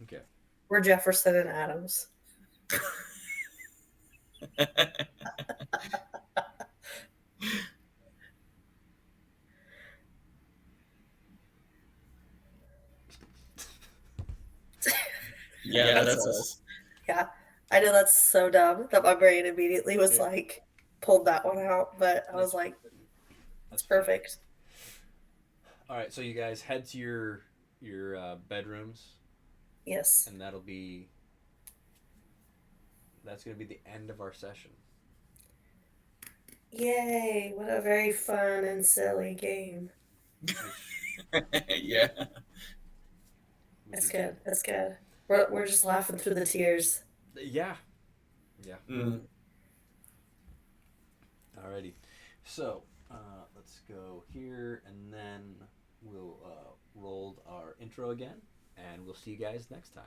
Okay. We're Jefferson and Adams. Yeah, that's us. Yeah, I know that's so dumb that my brain immediately was Yeah. like, pulled that one out, but I was That's- like, That's it's perfect. All right, so you guys head to your bedrooms, Yes. and that's gonna be the end of our session. Yay, what a very fun and silly game. Yeah. That's good. That's good. We're just laughing through the tears. Yeah. Yeah. Mm. Alrighty. So let's go here, and then we'll roll our intro again, and we'll see you guys next time.